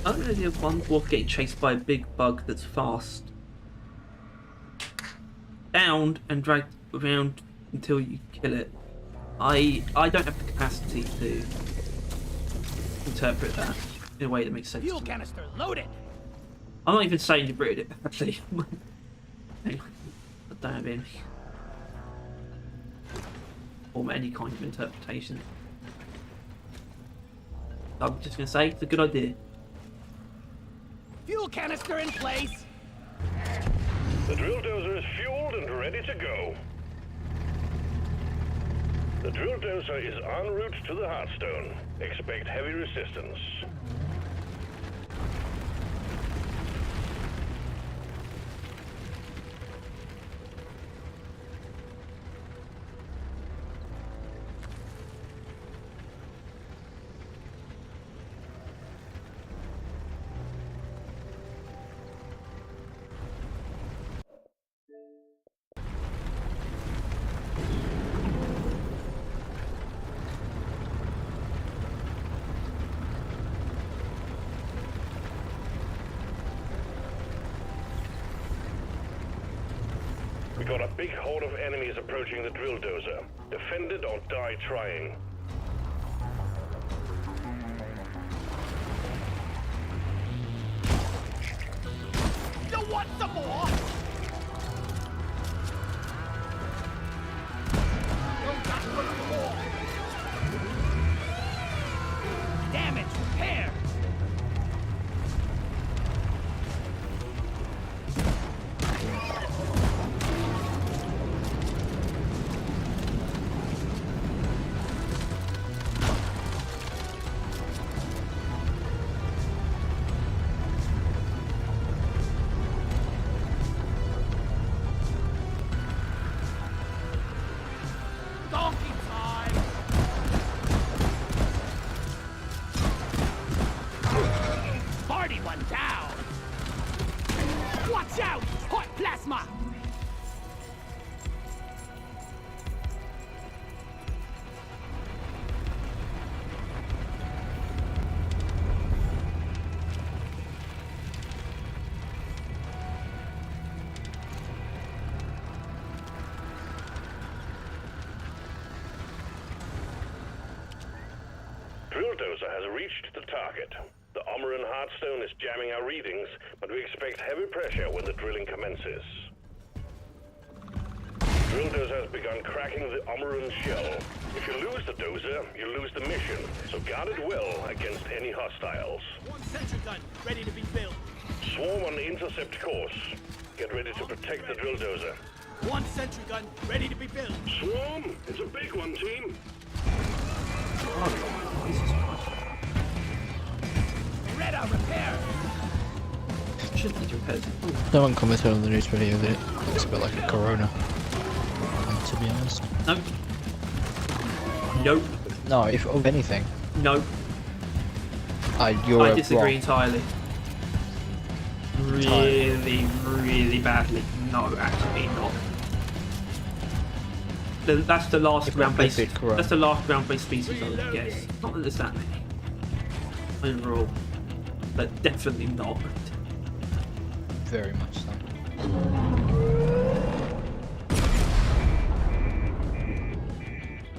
I don't really have one wolf getting chased by a big bug that's fast. Bound and dragged around until you kill it. I don't have the capacity to interpret that in a way that makes sense.
Fuel canister loaded.
I'm not even saying you brewed it badly. I don't have any. Or any kind of interpretation. I'm just going to say it's a good idea.
Fuel canister in place.
The drill dozer is fueled and ready to go. The drill dozer is en route to the Hearthstone. Expect heavy resistance. We got a big horde of enemies approaching the drill dozer. Defend it or die trying.
You want some more? Damage repaired. Donkey time. Party one down. Watch out! Hot plasma.
Drill dozer has reached the target. The Omeran Hearthstone is jamming our readings, but we expect heavy pressure when the drilling commences. Drill dozer has begun cracking the Omeran shell. If you lose the dozer, you lose the mission, so guard it well against any hostiles.
One sentry gun ready to be built.
Swarm on intercept course. Get ready to protect the drill dozer.
One sentry gun ready to be built.
Swarm! It's a big one, team!
Oh, Jesus Christ.
Beretta repair.
Should need repairs. Oh,
No one commented on the news video that it looks a bit like a corona. To be honest.
no. Nope.
No, if of anything.
No.
You're
I disagree
wrong.
entirely. Really, really badly. No, actually not. That's the last
If
ground-based.
not correct.
That's the last ground-based species I would guess. Not that there's that many overall, but definitely not.
Very much so.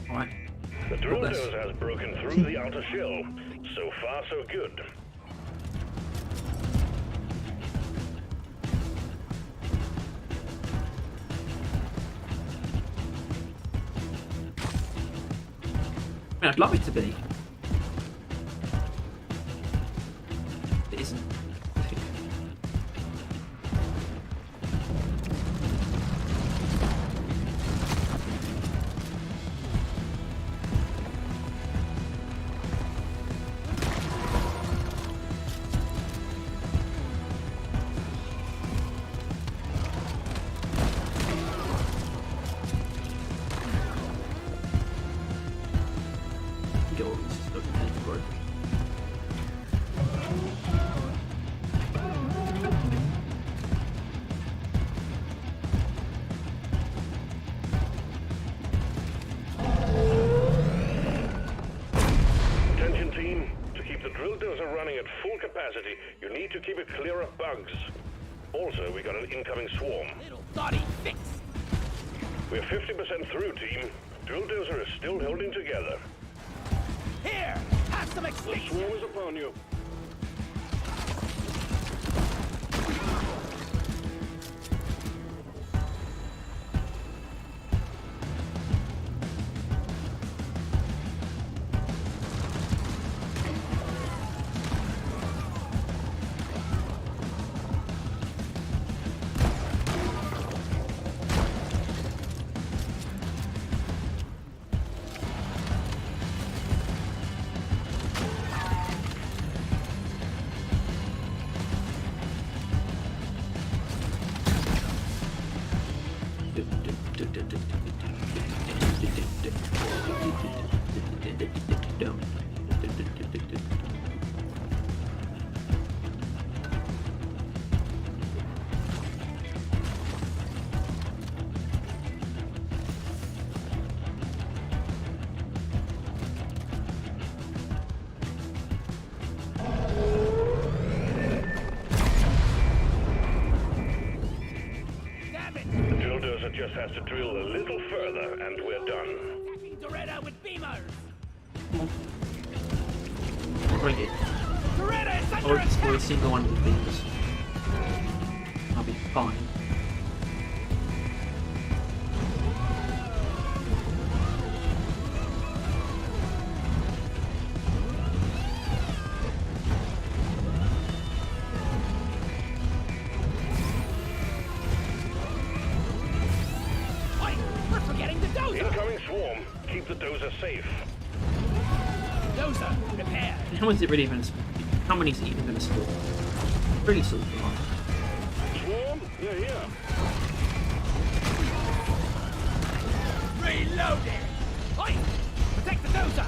Right.
The drill
Bless.
dozer has broken through the outer shell. So far, so good.
I mean, I'd love it to be. It isn't. Get all
drill dozer running at full capacity. You need to keep it clear of bugs. Also, we got an incoming swarm.
Little dotty fix.
We're 50% through, team. Drill dozer is still holding together.
Here, have some
The
extinction.
swarm is upon you.
Damn it.
The drill dozer just has to drill a little further, and we're done.
Attacking Doretta with beamers.
Bring it.
Doretta is
I
under
won't destroy a
attack.
single one of the things. I'll be fine.
Oi, we're forgetting the dozer.
Incoming swarm. Keep the dozer safe.
Dozer, repaired.
How is it really even? How many is it even going to spawn? Really sort of hard.
Swarm? They're here.
Reloaded. Oi, protect the dozer.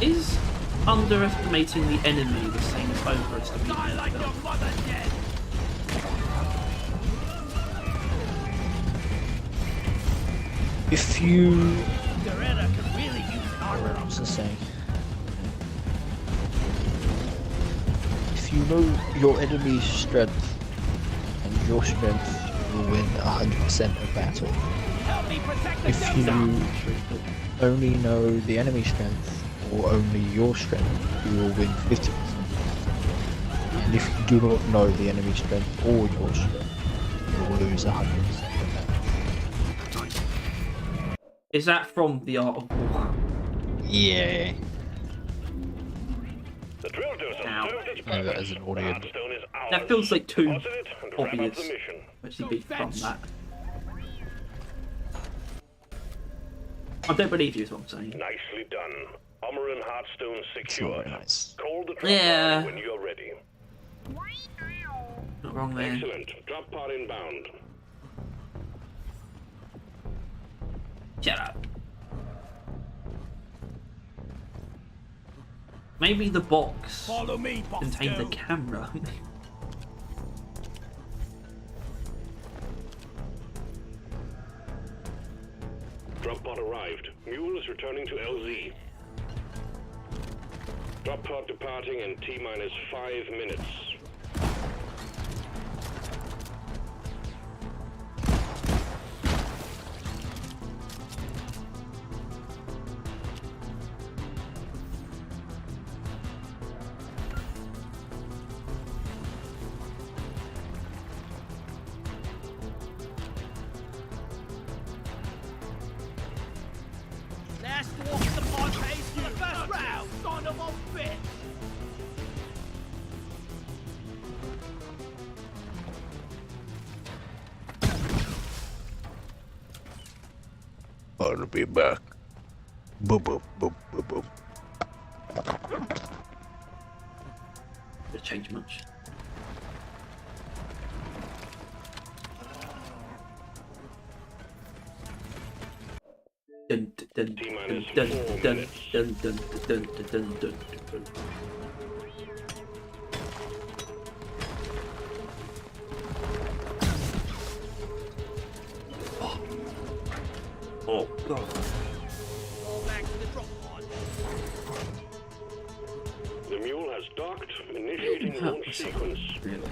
Is underestimating the enemy the same as overestimating
Die like your
yourself?
mother dead.
If you,
Doretta could really use armor.
what was I saying? If you know your enemy's strength and your strength, you will win 100% of battle.
Help me protect the
If you
dozer.
only know the enemy's strength or only your strength, you will win 50%. And if you do not know the enemy's strength or your strength, you will lose 100% of battle.
Is that from the Art of War?
Yeah.
The drill dozer
Ow.
served its
No, that
purpose.
is an
The
audio.
Hearthstone is ours.
That feels like too
Deposit it and wrap up
obvious.
the mission.
Actually, be from
fetch.
that. I don't believe you is what I'm saying.
Nicely done. Armor and Hearthstone
It's not
secured.
very nice.
Call the drop
Yeah.
pod when you're ready.
Not wrong there.
Excellent. Drop pod inbound.
Shut up. Maybe the box
Follow me, boss.
contains a
girl.
camera.
Drop pod arrived. Mule is returning to LZ. Drop pod departing in T-minus 5 minutes.
Last walk of the pod pace for the first round. Son of a bitch.
I'll be back. Boop boop boop boop boop.
Did it change much? Dun, dun, dun,
T-minus
dun,
4
dun,
minutes.
dun, dun, dun, dun, dun, dun, dun. Oh god.
Fall back to the drop pod.
The mule has docked, initiating
Hurt
launch
myself,
sequence.
really.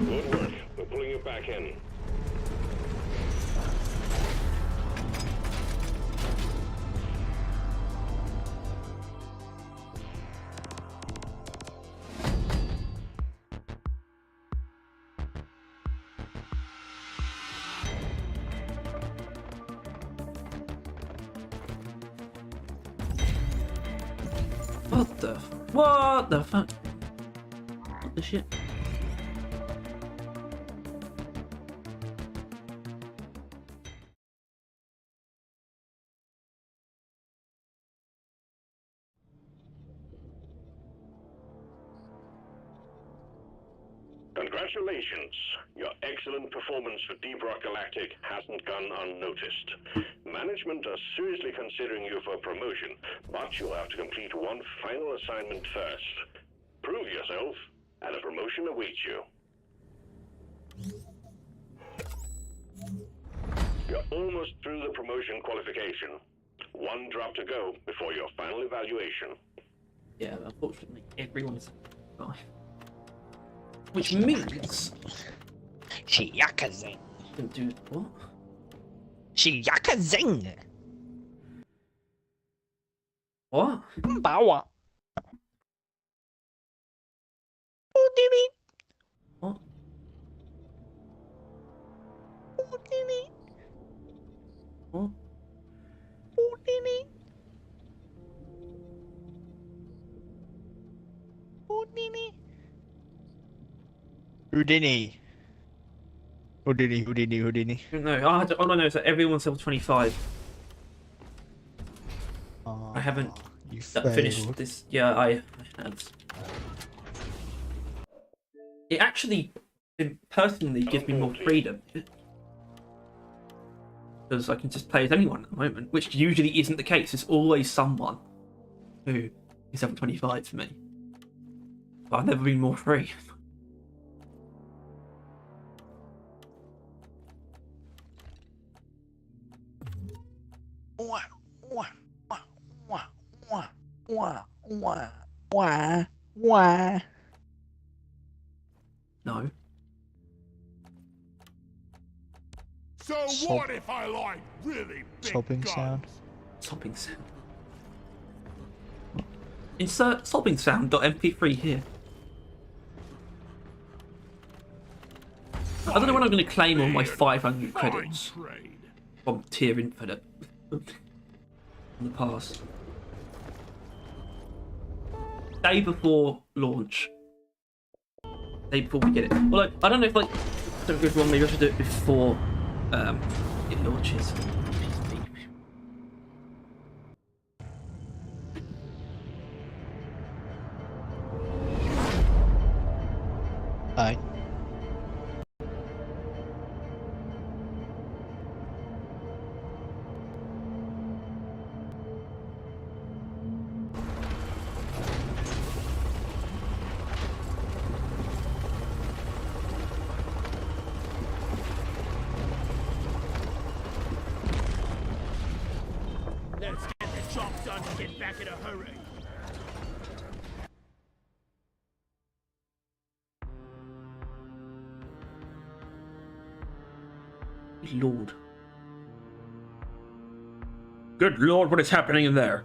Good work. We're pulling you back in.
What the fuck? What the shit?
Congratulations. Your excellent performance for Deep Rock Galactic hasn't gone unnoticed. Management are seriously considering you for promotion, but you'll have to complete one final assignment first. Prove yourself, and a promotion awaits you. You're almost through the promotion qualification. One drop to go before your final evaluation.
Yeah, unfortunately, everyone's alive. Which means
She yakazing.
can do what?
She yakazing.
What?
Bawa. Oh, Dimmy.
What?
Oh, Dimmy.
What?
Oh, Dimmy. Oh, Dimmy. Houdini. Houdini, Houdini, Houdini.
No, all I know is that everyone's level 25. I haven't
You
finished this. Yeah, I have. It actually, personally, gives me more freedom. Because I can just play as anyone at the moment, which usually isn't the case. It's always someone who is level 25 for me. But I've never been more free.
Wah, wah, wah, wah, wah, wah, wah, wah, wah.
No.
So
Sob-
what if I like really big
sobbing
guns?
sound.
Sobbing sound. Insert sobbing sound.mp3 here. I don't know when I'm going to claim all my 500
Fine
credits
trade.
from Tier Infinite in the past. Day before launch. Day before we get it. Well, I don't know if, like, don't go wrong, maybe I should do it before it launches.
Aye.
Let's get the job done and get back in a hurry.
Lord. Good Lord, what is happening in there?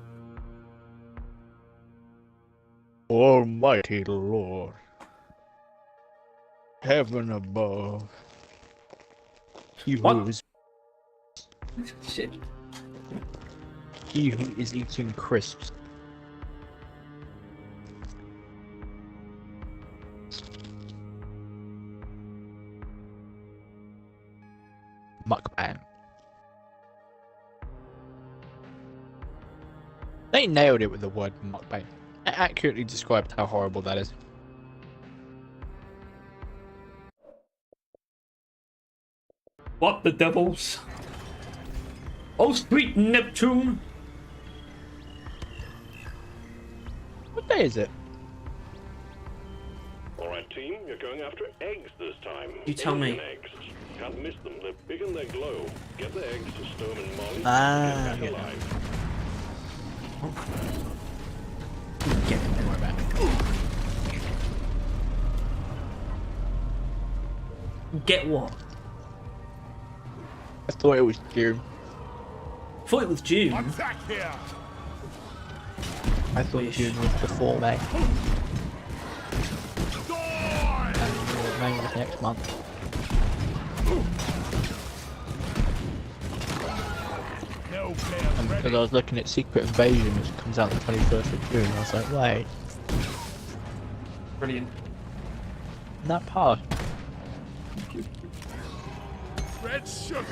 Almighty Lord. Heaven above. He
What?
who is
Shit.
he who is eating crisps. Mukbang. They nailed it with the word mukbang. It accurately described how horrible that is.
What the devils? Oh, sweet Neptune!
What day is it?
Alright, team, you're going after eggs this time.
You tell me.
Alien eggs. Can't miss them, they're big and they glow. Get the eggs, stow them in Molly,
Ah,
and get back
yeah.
alive.
Get it, don't worry about it.
Get what?
I thought it was June.
Thought it was June.
Attack here!
I thought
Wish.
June was before May.
Die!
And May was next month.
No players
And
ready.
because I was looking at Secret Invasion, which comes out the 21st of June, I was like, wait,
Brilliant.
isn't that past?
Red sugar!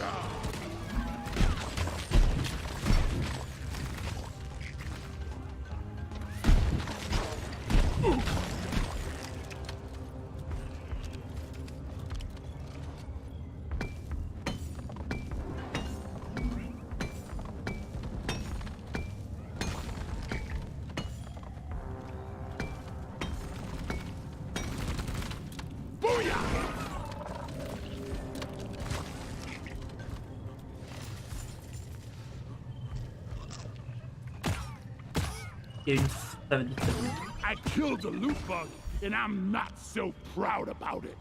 June 77.
I killed a loot bug, and I'm not so proud about it.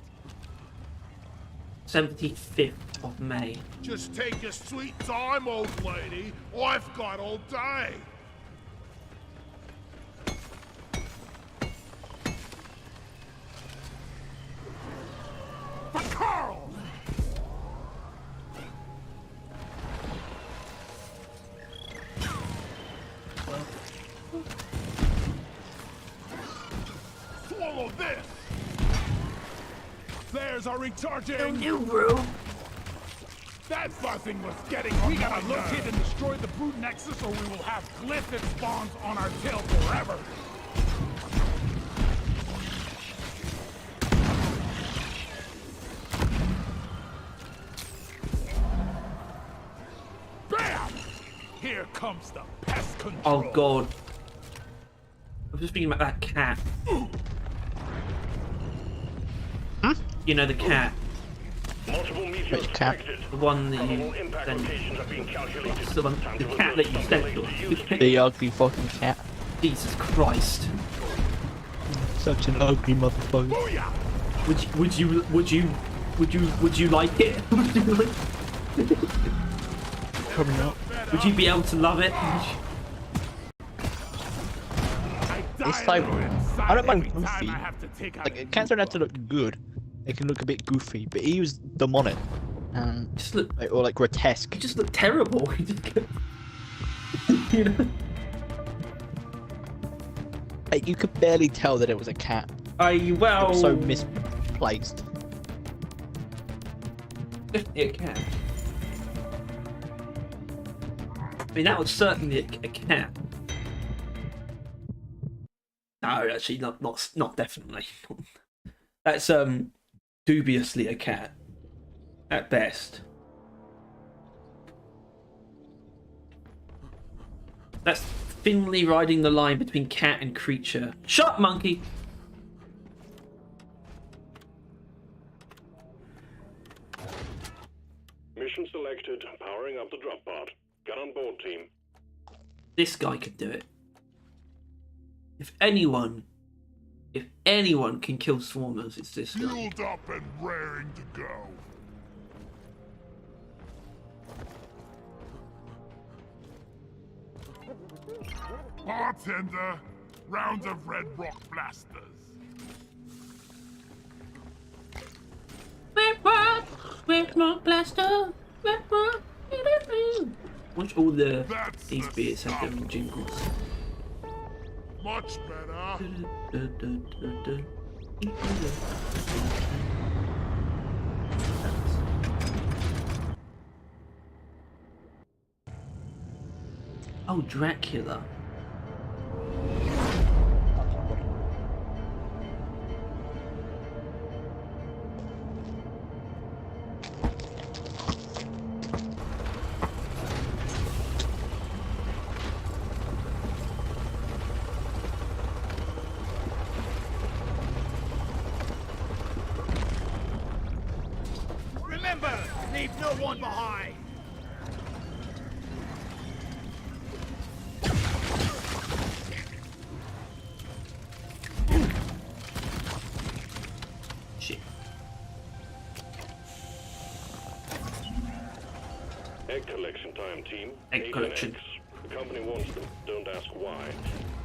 75th of May.
Just take your sweet time, old lady. I've got all day. For Carl! Swallow this! Flares are recharging!
New room.
That buzzing was getting on. We gotta locate and destroy the brute nexus, or we will have glyphid spawns on our tail forever. Bam! Here comes the pest control.
Oh god. I was just thinking about that cat. You know the cat.
Multiple meteors
Which cat?
detected.
The one that
Probable
you
impact
sent.
locations are being calculated.
The one,
Time
the
to
cat that you
alert
sent
some
to
ways to use
us.
it.
The ugly fucking cat.
Jesus Christ.
Such an ugly motherfucker.
Booyah!
Would you like it? Would you like-
Probably not.
would you be able to love it?
It's like, I don't mind goofy.
Like,
Like, cats don't have to look good. They can look a bit goofy, but he was demonic. And,
Just look.
like, or like grotesque.
You just look terrible. You know.
Like, you could barely tell that it was a cat. It
Well.
was so misplaced.
Definitely a cat. I mean, that was certainly a cat. No, actually, not definitely. That's dubiously a cat, at best. That's thinly riding the line between cat and creature. Shut up, monkey!
Mission selected. Powering up the drop pod. Get on board, team.
This guy could do it. If anyone can kill swarmers, it's this guy.
fueled up and raring to go. Bartender, round of red rock blasters.
Red Rock Blaster, Red Rock. Watch all the
That's
these
the
beers have
stuff.
different jingles.
Much better.
Oh, Dracula.
no one behind!
Shit.
Egg collection time, team.
Egg
8
collection.
eggs. The company wants them. Don't ask why.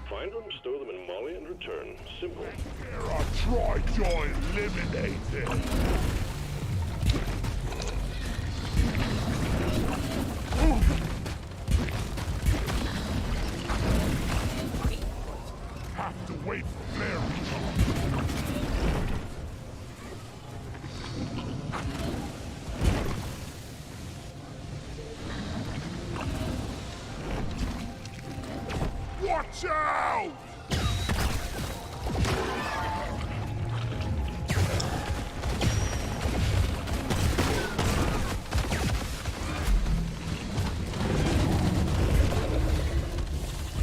Find them, store them in Molly, and return. Simple.
Here I try to eliminate it. Have to wait for flare recharge. Watch out!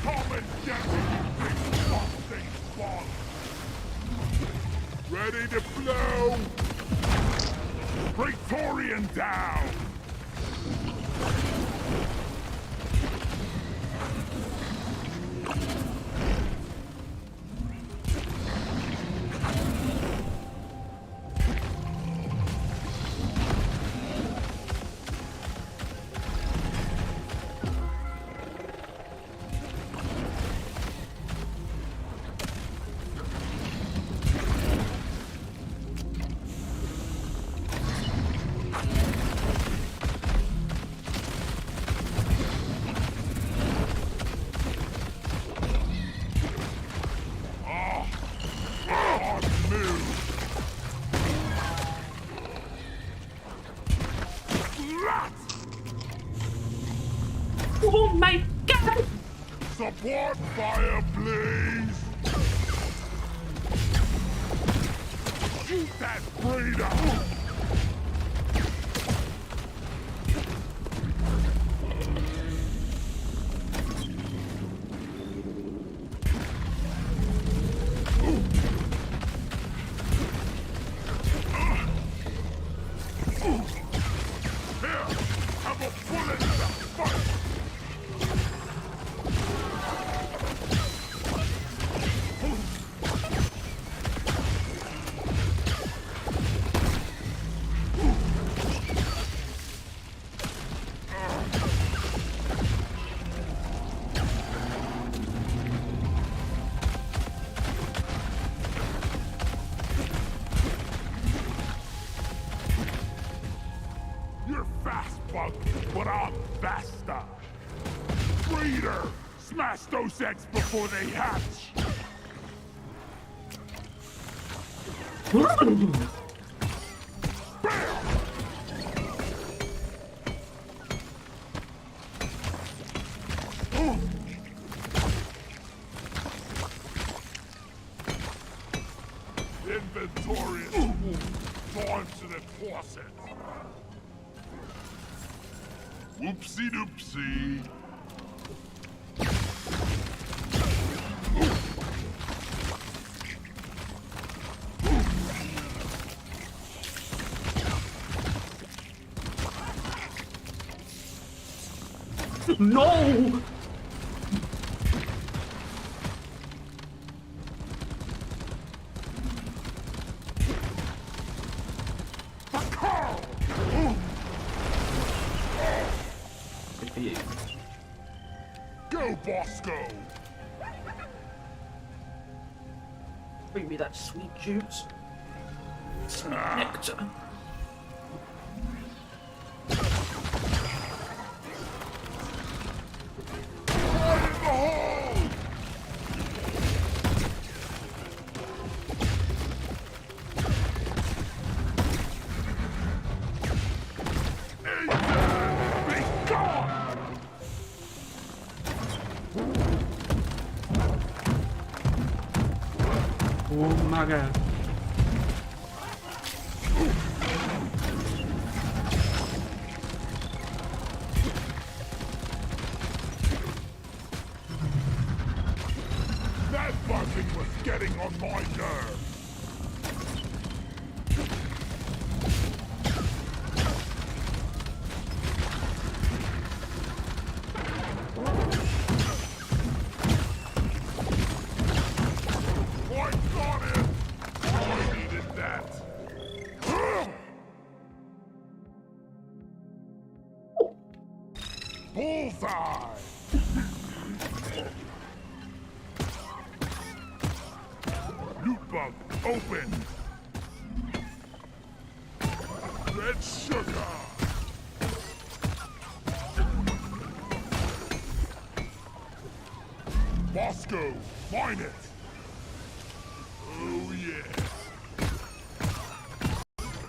Come and get me, you big fucking spawn! Ready to blow! Praetorian down!
Oh my god!
Support fire, please! Shoot that breeder! Here, have a bullet in the fight! You're fast, Bug, but I'm faster. Breeder, smash those eggs before they hatch. Bam! Inventory is full. Time to the closet. Whoopsie doopsie.
No! Good for you.
Go, Bosco!
Bring me that sweet juice. Sweet nectar.
Fire in the hole! Ethan, be gone!
Oh my god.
That buzzing was getting on my nerves. Bullseye! Loot bug, open! Red sugar! Bosco, mine it! Oh yeah!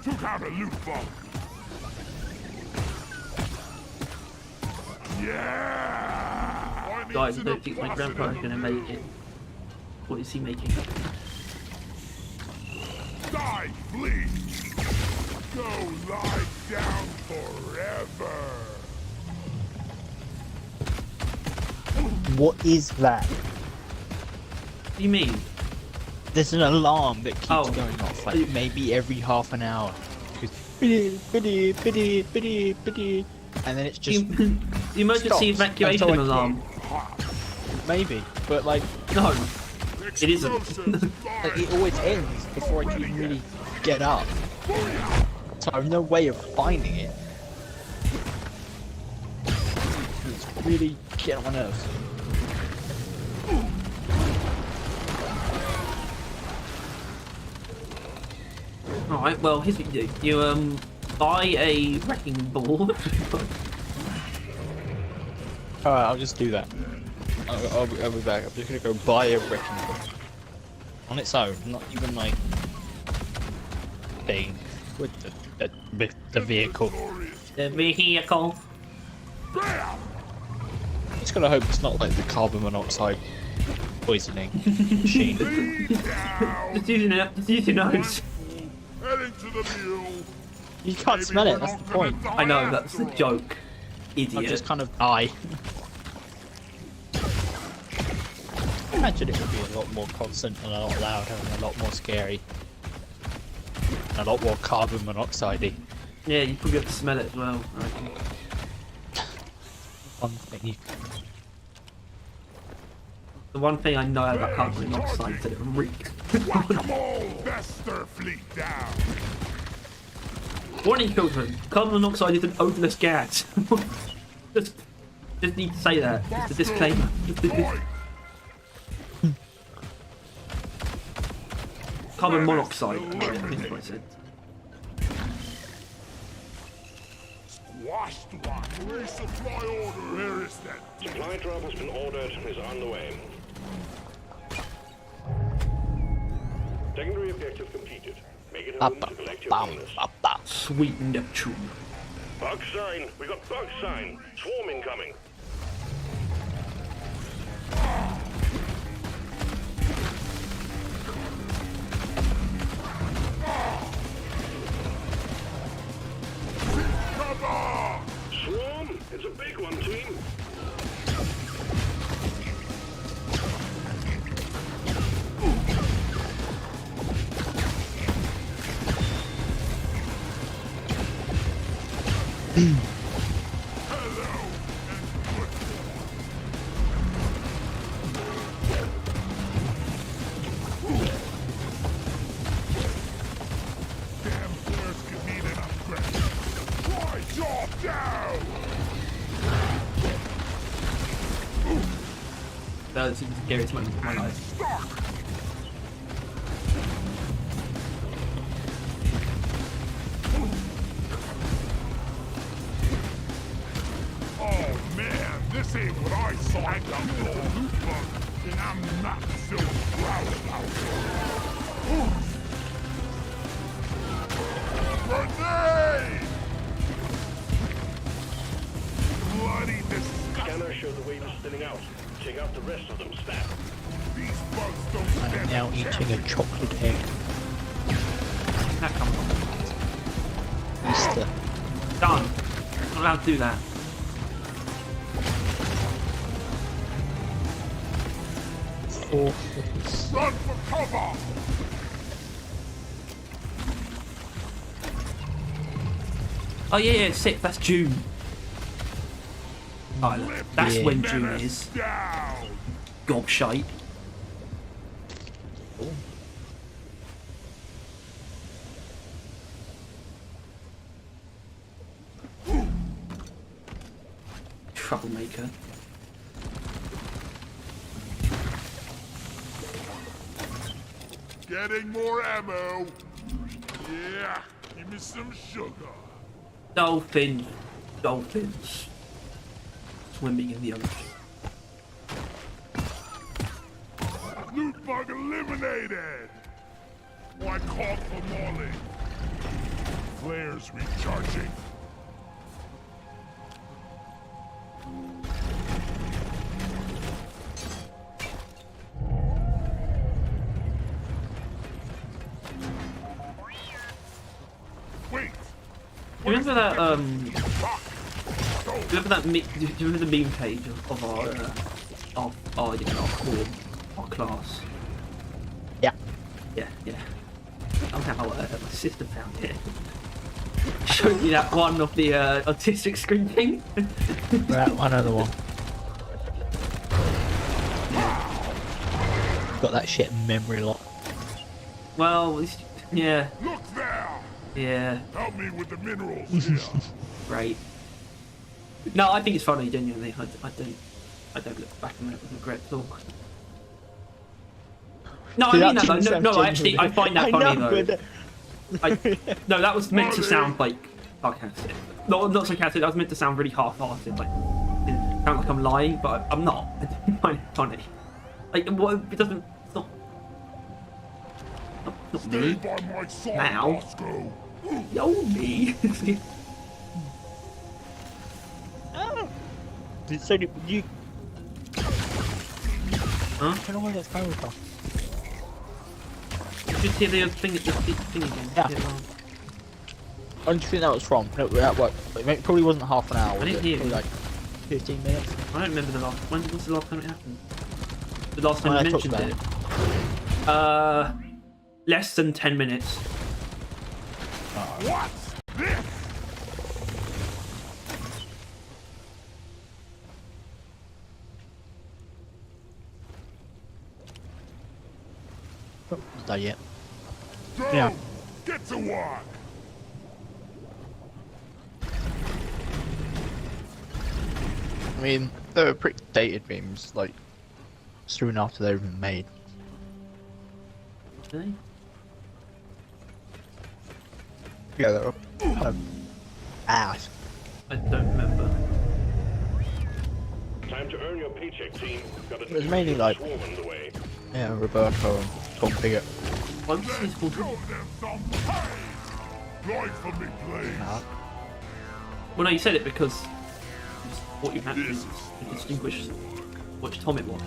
Took out a loot bug! Yeah!
Guys, I don't think my grandpa is gonna make it. What is he making?
Die, please! Go lie down forever!
What is that?
What do you mean?
There's an alarm that keeps
Oh.
going off, like maybe every half an hour. It goes, biddy, biddy, biddy, biddy, biddy, and then it's just
The emergency
stops
evacuation
until I-
alarm.
maybe, but like,
No, it isn't.
like it always ends before I can even really get up. So I have no way of finding it. It's really getting on my nerves.
Alright, well, here's what you do. You, buy a wrecking ball.
Alright, I'll just do that. I'll be back. I'm just gonna go buy a wrecking ball. On its own, not even like thing with the vehicle.
The vehicle.
Bam!
Just gotta hope it's not like the carbon monoxide poisoning machine.
Lead down!
Just use your nose.
Heading to the mule!
You can't smell it, that's the point.
I know, that's the joke.
I'll
Idiot.
just kind of die. Imagine it would be a lot more constant and a lot louder and a lot more scary. And a lot more carbon monoxide-y.
Yeah, you probably have to smell it as well, I reckon.
One thing you
The one thing I know about carbon monoxide is that it reeks.
Whack-a-mole! Vester fleet down!
Warning children, carbon monoxide is an odorless gas. just need to say that. Just a disclaimer.
Boy!
Carbon monoxide. Yeah, I think that's what I said.
Washed one! Resupply order! Where is that?
Supply drop has been ordered and is on the way. Secondary objective completed. Make it home to collect your bonus.
Sweet Neptune.
Bug sign! We got bug sign! Swarm incoming!
Cover!
Swarm! It's a big one, team!
Hello and good. Damn flares could need an upgrade. Fly jaw down!
That's the scariest moment of my life.
Start! Oh man, this ain't what I signed up for, and I'm not so proud about it. Grenade! Bloody disgusting.
Scanner shows the wave is thinning out. Check out the rest of them stat.
These bugs don't
I'm
stand
now
a
eating
chance.
a chocolate egg.
That comes on.
Easter.
Done. Not allowed to do that.
Four cookies.
Run for cover!
Oh yeah, 6th, that's June. Alright, that's
Yeah.
when June
Menace
is.
down!
Gobshite. troublemaker.
Getting more ammo. Yeah, give me some sugar.
Dolphins. Dolphins. Swimming in the ocean.
Loot bug eliminated. Why call for Molly? Flares recharging. Wait.
Do you remember that? Do you remember that? Do you remember the meme page of our you know, our class?
Yeah.
Yeah. Somehow my sister found it. Showed me that one of the autistic screaming.
Right, another one. Got that shit in memory lock.
Well, yeah.
Look there.
Yeah.
Help me with the minerals here.
Right. No, I think it's funny, genuinely. I don't look back on it with regret at all. No,
See,
I mean
that
that though.
didn't
No,
sound
actually, I find that
I
funny
know,
though. No, that was meant to sound like sarcastic. No, not sarcastic. That was meant to sound really half-hearted, like it sounds like I'm lying, but I'm not. I do find it funny. Like, what? It doesn't. It's not
Stay
me.
by my side,
Now.
Roscoe.
Yo, me.
So you.
Huh?
I don't know where that's coming from.
Did you hear the other thing? The thing again.
Yeah.
The alarm.
When do you think that was from? No, that what? It probably wasn't half an hour. Was
didn't
it?
hear
Probably
it.
like 15 minutes.
I don't remember the last. When was the last time it happened? The last time
When
you
I talked
mentioned
about
it. Less than 10 minutes.
What's this?
Not done yet.
Go.
Yeah.
Get to work.
I mean, they were pretty dated memes, like soon after they were made.
Really?
Yeah, they were kind of ass.
I don't remember.
Time to earn your paycheck, team. Got a
It was mainly like-
swarm on the way.
Yeah, Roberto and Tom Piggott.
Why was this called?
Show them some pain. Drive for me, please.
Well, no, you said it because it's what you had to distinguish which Tom it was.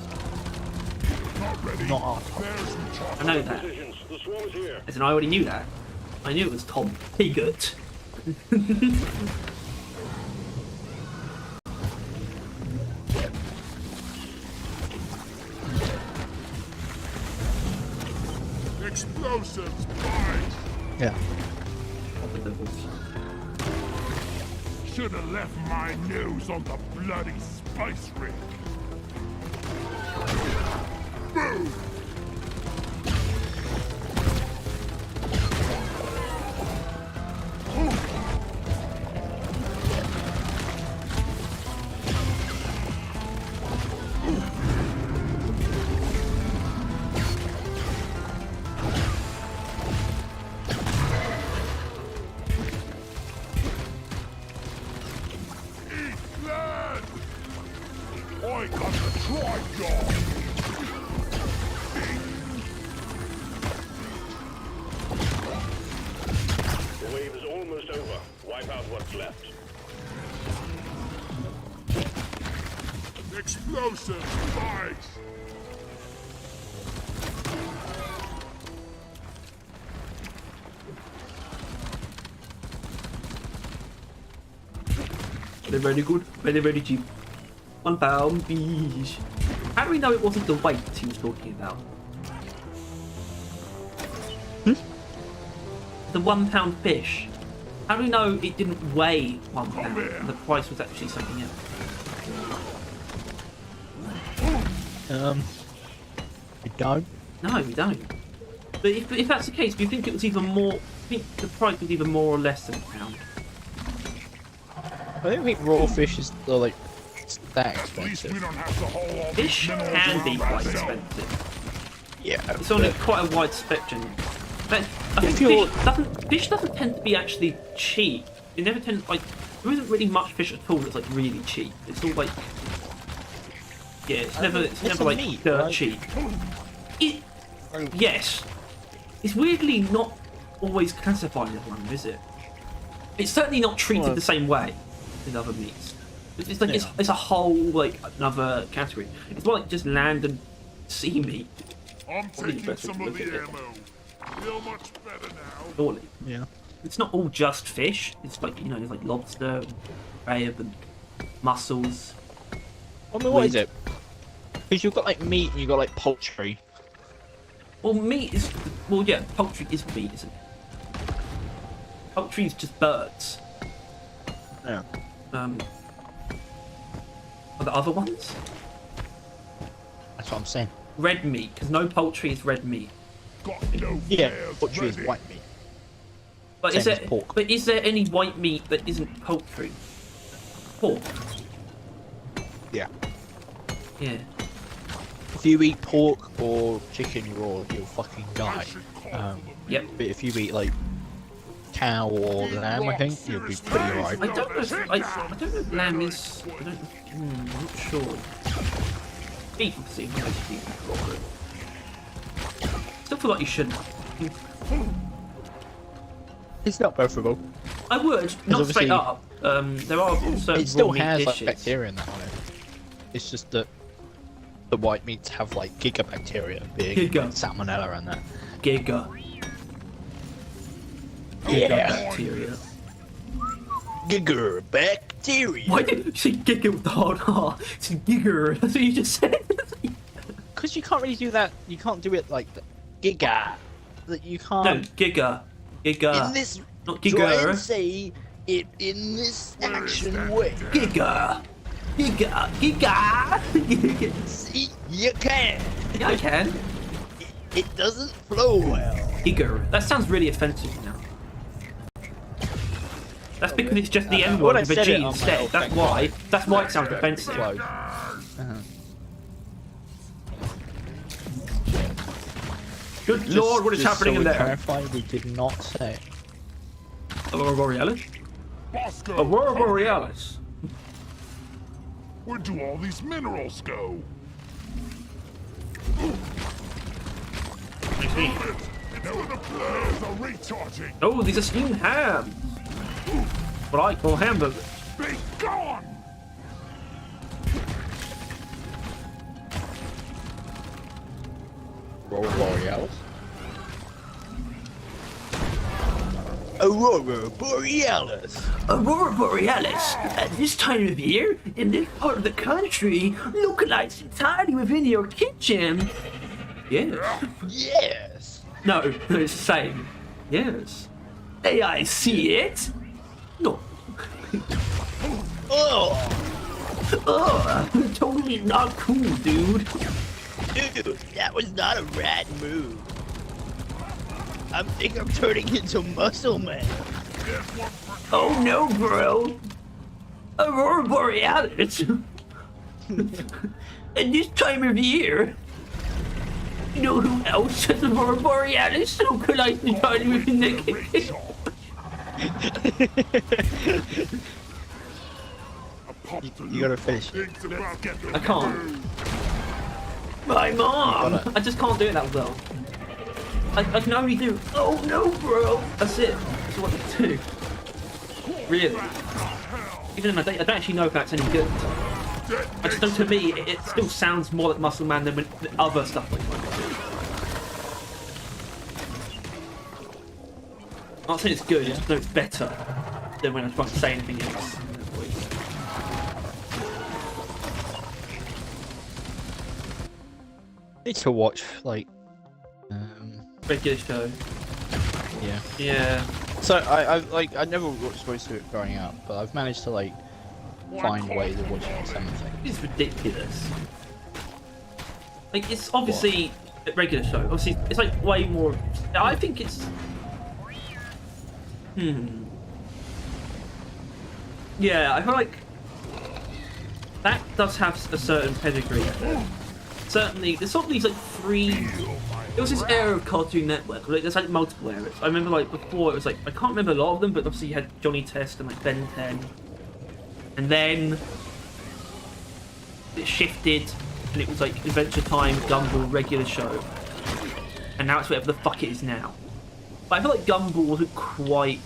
Not ready.
Not our Tom.
There's some chocolate.
I know that.
Decisions. The swarm is here.
As in, I already knew that. I knew it was Tom Piggott.
Explosives, boys.
Yeah.
Should have left my nose on the bloody spice rig. Boom! Eat land! I got the tri-jaw!
The wave is almost over. Wipe out what's left.
Explosive spikes!
They're very good, very cheap. £1 fish. How do we know it wasn't the weight he was talking about? The £1 fish. How do we know it didn't weigh £1 and the price was actually something else?
We don't.
No, we don't. But if that's the case, do you think it was even more? I think the price was even more or less than £1?
I don't think raw fish is the like. It's that
At least we
expensive.
don't have to haul all
Fish
these minerals
can be
around
quite
ourselves.
expensive.
Yeah,
It's on
but
quite a wide spectrum. But I think
If you're-
fish doesn't tend to be actually cheap. It never tends like there isn't really much fish at all that's like really cheap. It's all like it's never
a
like
meat,
dirt
right?
cheap. It, yes, it's weirdly not always classified as one, is it? It's certainly not treated
Well-
the same way as other meats. It's like
Yeah.
it's a whole like another category. It's more like just land and sea meat.
I'm
Probably
taking
better
some
to
of
look
the
at it.
ammo. Feel much better now.
Surely.
yeah.
It's not all just fish. It's like there's like lobster, and crab, and mussels.
I mean, what is it? Because you've got like meat and you've got like poultry.
Well, meat is yeah, poultry is meat, isn't it? Poultry is just birds.
Yeah.
Are there other ones?
That's what I'm saying.
Red meat, because no poultry is red meat.
Got no
Yeah,
flares
poultry is
ready.
white meat.
But
Same as pork.
But is there any white meat that isn't poultry? Pork.
Yeah.
Yeah.
If you eat pork or chicken raw, you'll fucking die.
Yep.
But if you eat like cow or lamb, I think you'll be pretty
I
alright.
don't know. I don't know if lamb is. I'm not sure. Beef, obviously. Most beef. Still feel like you shouldn't.
It's not preferable.
I would, not straight
obviously-
up. There are certain
It still
raw meat
has like
dishes.
bacteria in that on it. It's just that the white meats have like gigabacteria, being
Giga.
salmonella and that.
Giga.
Yeah.
Bacteria.
Gigabacteria.
Why did you say giga with the hard R? It's giga. That's what you just said.
Because you can't really do that. You can't do it like that. Giga. That you can't.
No, giga. Giga.
In this.
Not
Try and
giga.
say it in this action way.
Giga. Giga. Giga.
See, you can.
Yeah, I can.
It doesn't flow well.
Giga. That sounds really offensive now. That's because it's just the N
When
word
I
with a
said
G
it on my
instead.
old
That's
thing,
why. That's why it sounds offensive.
Explode.
Good lord, what is
Just
happening
so
in
we
there?
clarify, we did not say.
Aurora Borealis?
Bosco,
Aurora Borealis.
where do all these minerals go? Now the players are recharging.
Oh, these are steamed hams. What I call hamburgers.
Be gone!
Aurora Borealis. Aurora Borealis.
Aurora Borealis, at this time of year, in this part of the country, localized entirely within your kitchen. Yes.
Yes.
No, it's the same. Yes. May I see it? No.
Oh,
Ugh, totally not cool, dude.
dude, that was not a rad move. I think I'm turning into Muscle Man.
Oh no, bro. Aurora Borealis. At this time of year, you know who else has Aurora Borealis localized entirely within their kitchen?
You gotta finish it.
Things about get
I can't. My mom!
gotta-
I just can't do it that well. I can only do, oh no, bro! That's it. That's what I do. Really. Even though I don't actually know if that's any good. I just know to me, it still sounds more like Muscle Man than other stuff like that. I'm not saying it's good, I just know it's better than when I try to say anything else.
Need to watch like,
Regular show.
yeah.
Yeah.
So I never was supposed to do it growing up, but I've managed to like find ways of watching something.
It's ridiculous. Like, it's obviously a regular show. Obviously, it's like way more. I think it's. Yeah, I feel like. that does have a certain pedigree. Certainly, there's sort of these like three. There was this era of Cartoon Network. Like, there's like multiple eras. I remember like before it was like I can't remember a lot of them, but obviously you had Johnny Test and like Ben 10, and then it shifted, and it was like Adventure Time, Gumball, regular show, and now it's whatever the fuck it is now. But I feel like Gumball wasn't quite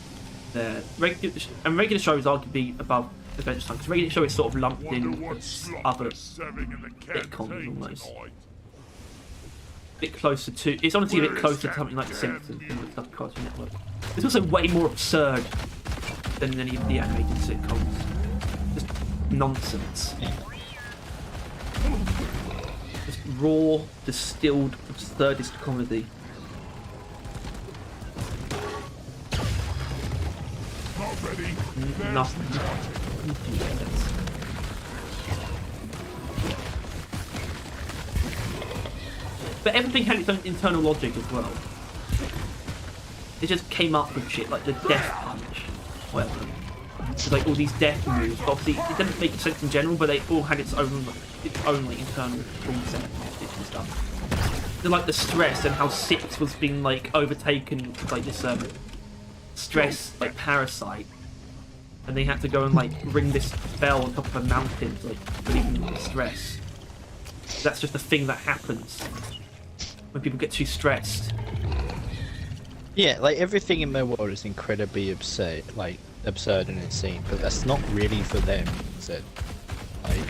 there. Regular show is arguably above Adventure Time because regular show is sort of lumped in with other sitcoms almost. A bit closer to. It's honestly a bit closer to something like The Simpsons than the stuff Cartoon Network. It's also way more absurd than any of the animated sitcoms. Just nonsense. Just raw, distilled, absurdist comedy.
Not ready.
Nothing. But everything had its own internal logic as well. It just came up with shit like the death punch, whatever. It's like all these death moves. But obviously, it didn't make sense in general, but they all had its own like, internal rule set and stuff. So, like the stress and how Six was being like overtaken with like this stress like parasite, and they had to go and like ring this bell on top of a mountain to like relieve the stress. That's just a thing that happens when people get too stressed.
Yeah, like everything in their world is incredibly absurd and insane, but that's not really for them, is it? Like,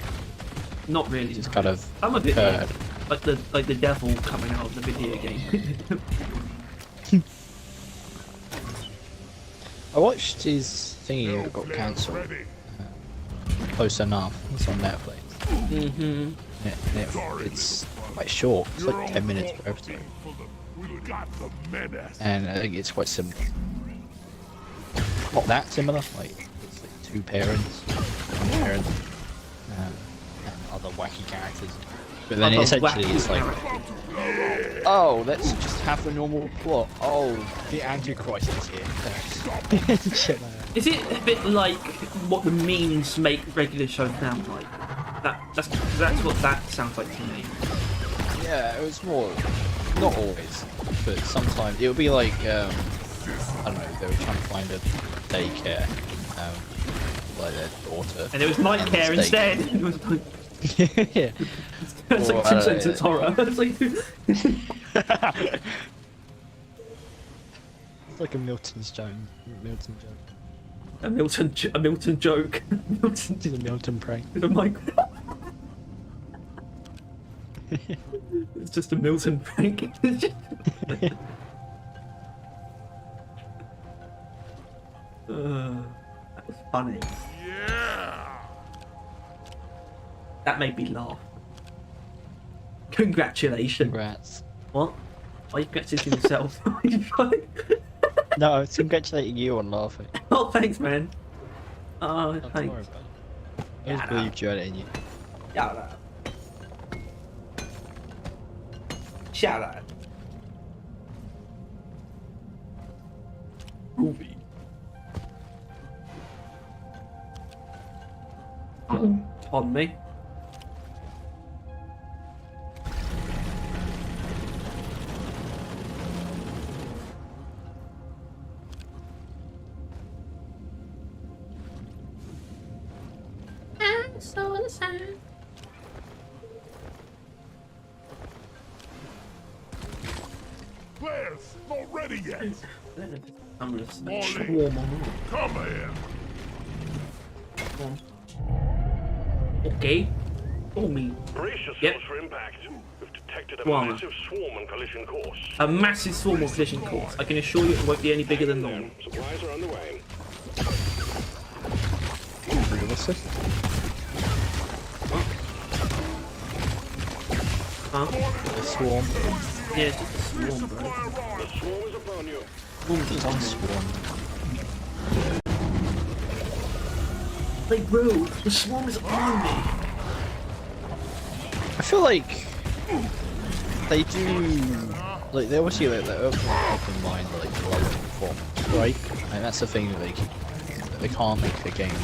not really.
Just kind of
I'm a bit like the devil coming out of the video game.
I watched his thingy that got cancelled. Close Enough. It's on Netflix.
Mm-hmm.
It's quite short. It's like 10 minutes per episode. And I think it's quite similar. Not that similar. Like it's like two parents, one parent, and other wacky characters. But then essentially it's like, oh, let's just have the normal plot. Oh, the Antichrist is here. Shit like that.
Is it a bit like what the memes make regular shows sound like? That's what that sounds like to me.
Yeah, it was more, not always, but sometimes it would be like, I don't know, they were trying to find a daycare, like their daughter.
And it was night care instead. It was like,
Yeah.
it's like 2 sentence horror. It's like
It's like a Milton's joke.
a Milton joke. Milton.
It's a Milton prank.
Oh my god. It's just a Milton prank. That was funny.
Yeah.
That made me laugh. Congratulations.
Congrats.
What? Why are you congratulating yourself?
No, I was congratulating you on laughing.
Oh, thanks, man. Oh,
Not to
thanks.
worry about it. I just believed you had it in you.
Shout out. Shout out. Movie. On me.
Players, not ready yet.
I'm gonna
Molly.
swarm on.
Come here.
Okay. Oh me.
Brace yourselves
Yep.
for impact. We've detected a
Wow.
massive swarm on collision course.
A massive swarm on collision course. I can assure you it won't be any bigger than normal.
Supplies are on the way.
What's this?
Huh?
A swarm.
Yeah, it's just a swarm, bro.
The swarm is upon you.
It's on swarm.
Like, bro, the swarm is on me.
I feel like they do, like they obviously like they're open mind like glowing performance, right? And that's the thing that they can't make the game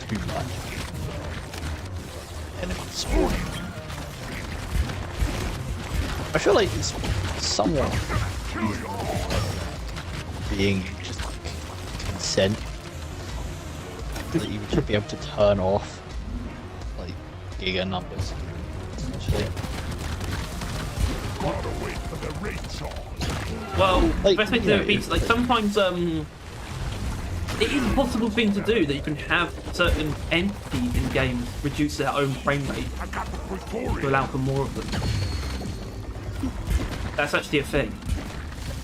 too much. enemies spawning. I feel like it's somewhat being just like consent that you should be able to turn off like giga numbers. Essentially.
Gotta wait for the recharge.
Well, the
Like,
best way to do
yeah,
it is like sometimes it is a possible thing to do that you can have certain entities in games reduce their own frame rate
I got the
to
Praetorian.
allow for more of them. That's actually a thing.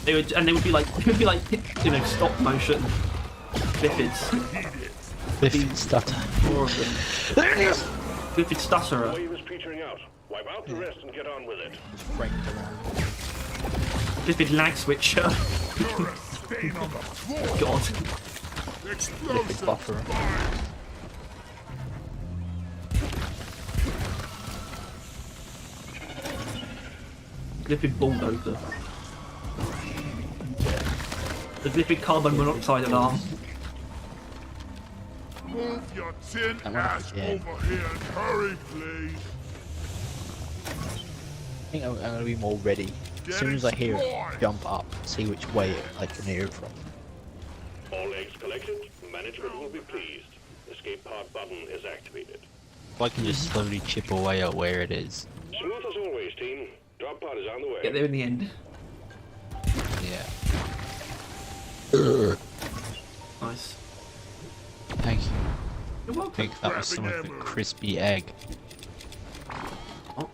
They would be like stop motion Biffids.
Biffy stutter.
More of them.
There it is!
Biffid stutterer.
Wave is petering out. Wipe out the rest and get on with it.
Biffid lag switcher.
You're a stain on the floor.
God.
Explosive
buffer.
fire.
Biffid bulldozer. The Biffid carbon monoxide alarm.
Move your tin
I want
ass
to begin.
over here and hurry, please.
I think I'm gonna be more ready. As soon as I hear it jump up, see which way I can hear it from.
All eggs collected. Management will be pleased. Escape pod button is activated.
If I can just slowly chip away at where it is.
Smooth as always, team. Drop pod is on the way.
Get there in the end.
Yeah.
Nice.
Thank you.
You're
I
welcome.
think that was some of the crispy egg.
Oh.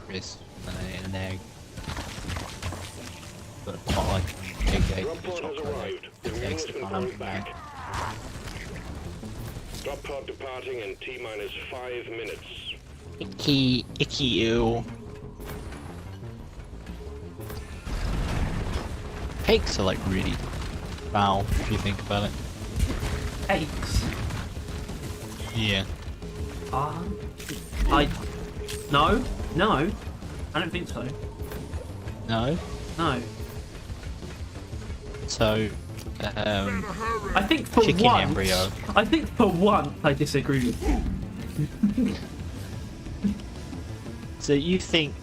Crisp and an egg. But not like an egg,
Drop pod has
chocolate
arrived. The
egg.
mule
Eggs
has
to
been
come
brought
back.
back. Drop pod departing in T-minus 5 minutes.
Icky, ew. Cakes are like really foul if you think about it.
Eggs.
Yeah.
No. I don't think so.
No?
No.
So,
I think for
chicken
once.
embryo.
I think for once I disagree with you.
So you think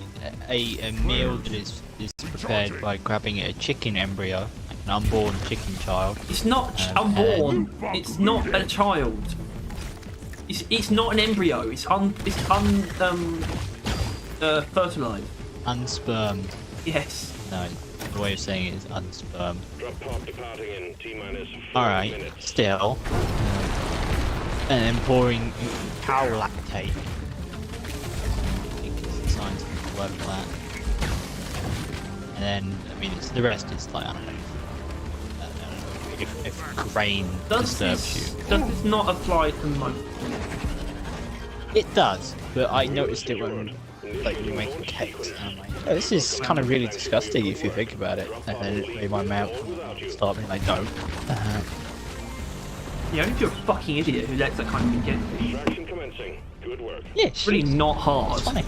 a meal is prepared by grabbing a chicken embryo, like an unborn chicken child?
It's not unborn. It's not a child. It's not an embryo. It's fertilized.
Unspermed.
Yes.
No, the way of saying it is unspermed.
Drop pod departing in T-minus 5
Alright,
minutes.
still. And then pouring cow lactate. I think it's the scientific word for that. And then, I mean, the rest is like, I don't know. If grain disturbs you.
Does this not apply to most?
It does, but I noticed it when like you're making cakes, and I'm like, oh, this is kind of really disgusting if you think about it. And then it made my mouth start being like, no.
Yeah, if you're a fucking idiot who lets that kind of thing get to you.
Extraction commencing. Good work.
Yeah,
It's really not hard.
It's funny.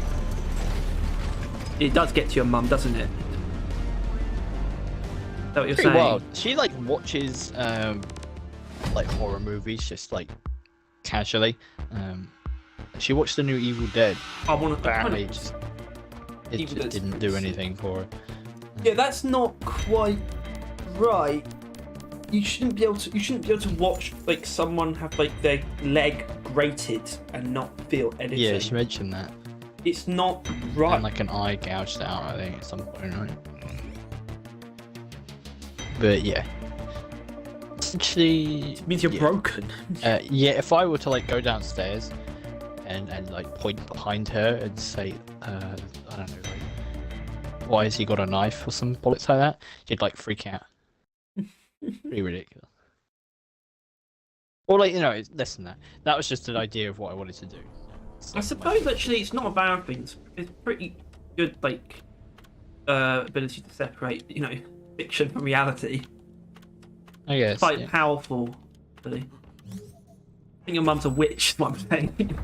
It does get to your mum, doesn't it? Is that what you're
Pretty
saying?
wild. She like watches like horror movies just like casually. She watched the new Evil Dead.
I want to.
Apparently, just, it
Evil
just
Dead's
didn't do anything for her.
Yeah, that's not quite right. You shouldn't be able to. You shouldn't be able to watch like someone have like their leg grated and not feel anything.
Yeah, she mentioned that.
It's not right.
And like an eye gouged out, I think, at some point, right? But yeah. Essentially.
It means you're
yeah.
broken.
Yeah, if I were to like go downstairs and like point behind her and say, I don't know, like, why has he got a knife or some bullets like that? She'd like freak out. Pretty ridiculous. Or like, you know, it's less than that. That was just an idea of what I wanted to do.
I suppose actually it's not a bad thing. It's pretty good, like, ability to separate, you know, fiction from reality.
I guess.
Quite
Yeah.
powerful, really. I think your mum's a witch, is what I'm saying.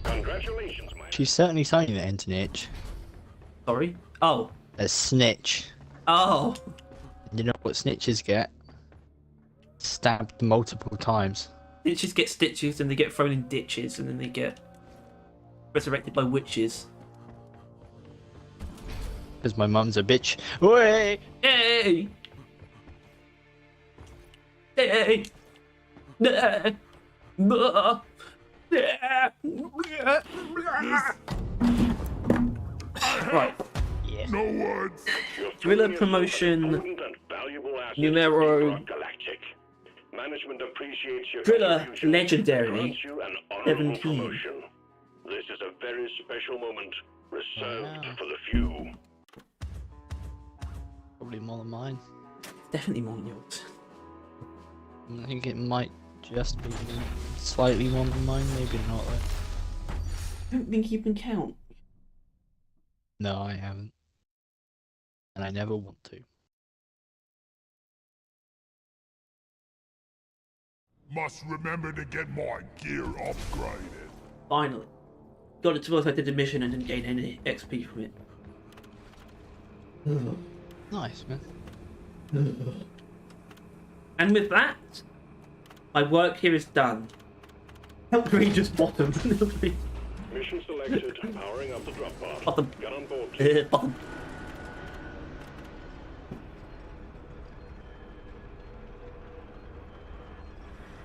Congratulations, my
She's certainly something that ends in itch.
Sorry? Oh.
A snitch.
Oh.
You know what snitches get? Stabbed multiple times.
Bitches get stitches and they get thrown in ditches and then they get resurrected by witches.
Because my mum's a bitch. Oi!
Hey! Hey! Right.
Yeah.
No words.
Thriller promotion numero
Galactic. Management appreciates your
Thriller
contribution,
legendary
grants you an honorable
17.
promotion. This is a very special moment reserved
Wow.
for the few.
Probably more than mine.
Definitely more than yours.
I think it might just be slightly more than mine, maybe not. Though.
I don't think you can count.
No, I haven't. And I never want to.
Must remember to get my gear upgraded.
Finally. Got it towards I did the mission and didn't gain any XP from it.
Nice, man.
And with that, my work here is done. Outrageous bottom.
Mission selected. Powering up the drop pod.
Bottom.
Get on board, please.
Bottom.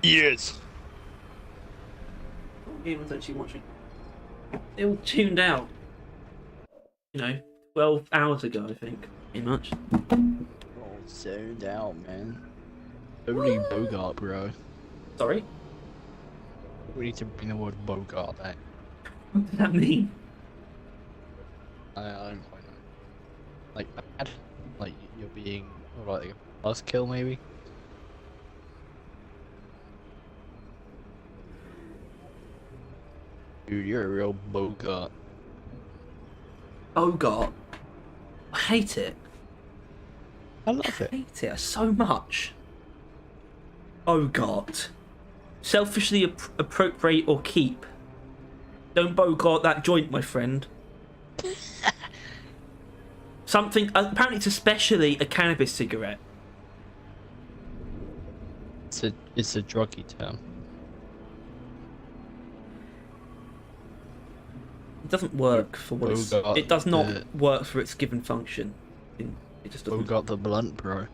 Yes.
Everyone's actually watching. They all tuned out. 12 hours ago, I think. Pretty much.
All zoned out, man. Only Bogart, bro.
Sorry?
We need to bring the word Bogart back.
What does that mean?
I don't quite know. Like bad? Like you're being like a buzzkill, maybe? Dude, you're a real Bogart.
Bogart. I hate it.
I love it.
I hate it so much. Bogart. Selfishly appropriate or keep. Don't Bogart that joint, my friend. Something. Apparently, it's especially a cannabis cigarette.
It's a druggy term.
It doesn't work for what it's,
Bogart
it does not
the-
work for its given function. It just doesn't.
Bogart the blunt, bro.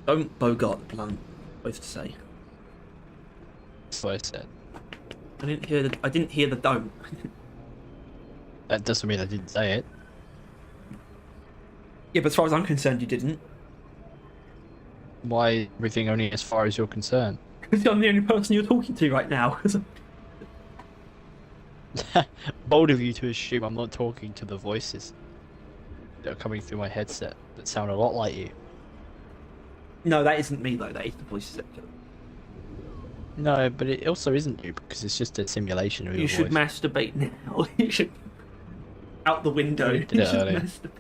Don't Bogart the blunt. Supposed to say.
That's what I said.
I didn't hear the don't.
That doesn't mean I didn't say it.
Yeah, but as far as I'm concerned, you didn't.
Why everything only as far as you're concerned?
Because I'm the only person you're talking to right now.
Bold of you to assume I'm not talking to the voices that are coming through my headset that sound a lot like you.
No, that isn't me though. That is the voice sector.
No, but it also isn't you because it's just a simulation of your
You should
voice.
masturbate now. You should out the window.
We did
You
it
should
earlier.
masturbate.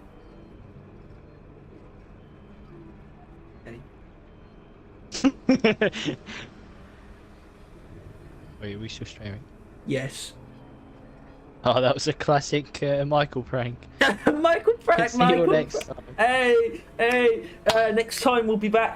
Okay.
Wait, are we still streaming?
Yes.
Oh, that was a classic Michael prank.
Michael Pratt.
See you
Michael
next
Pratt.
time.
Hey, next time we'll be back.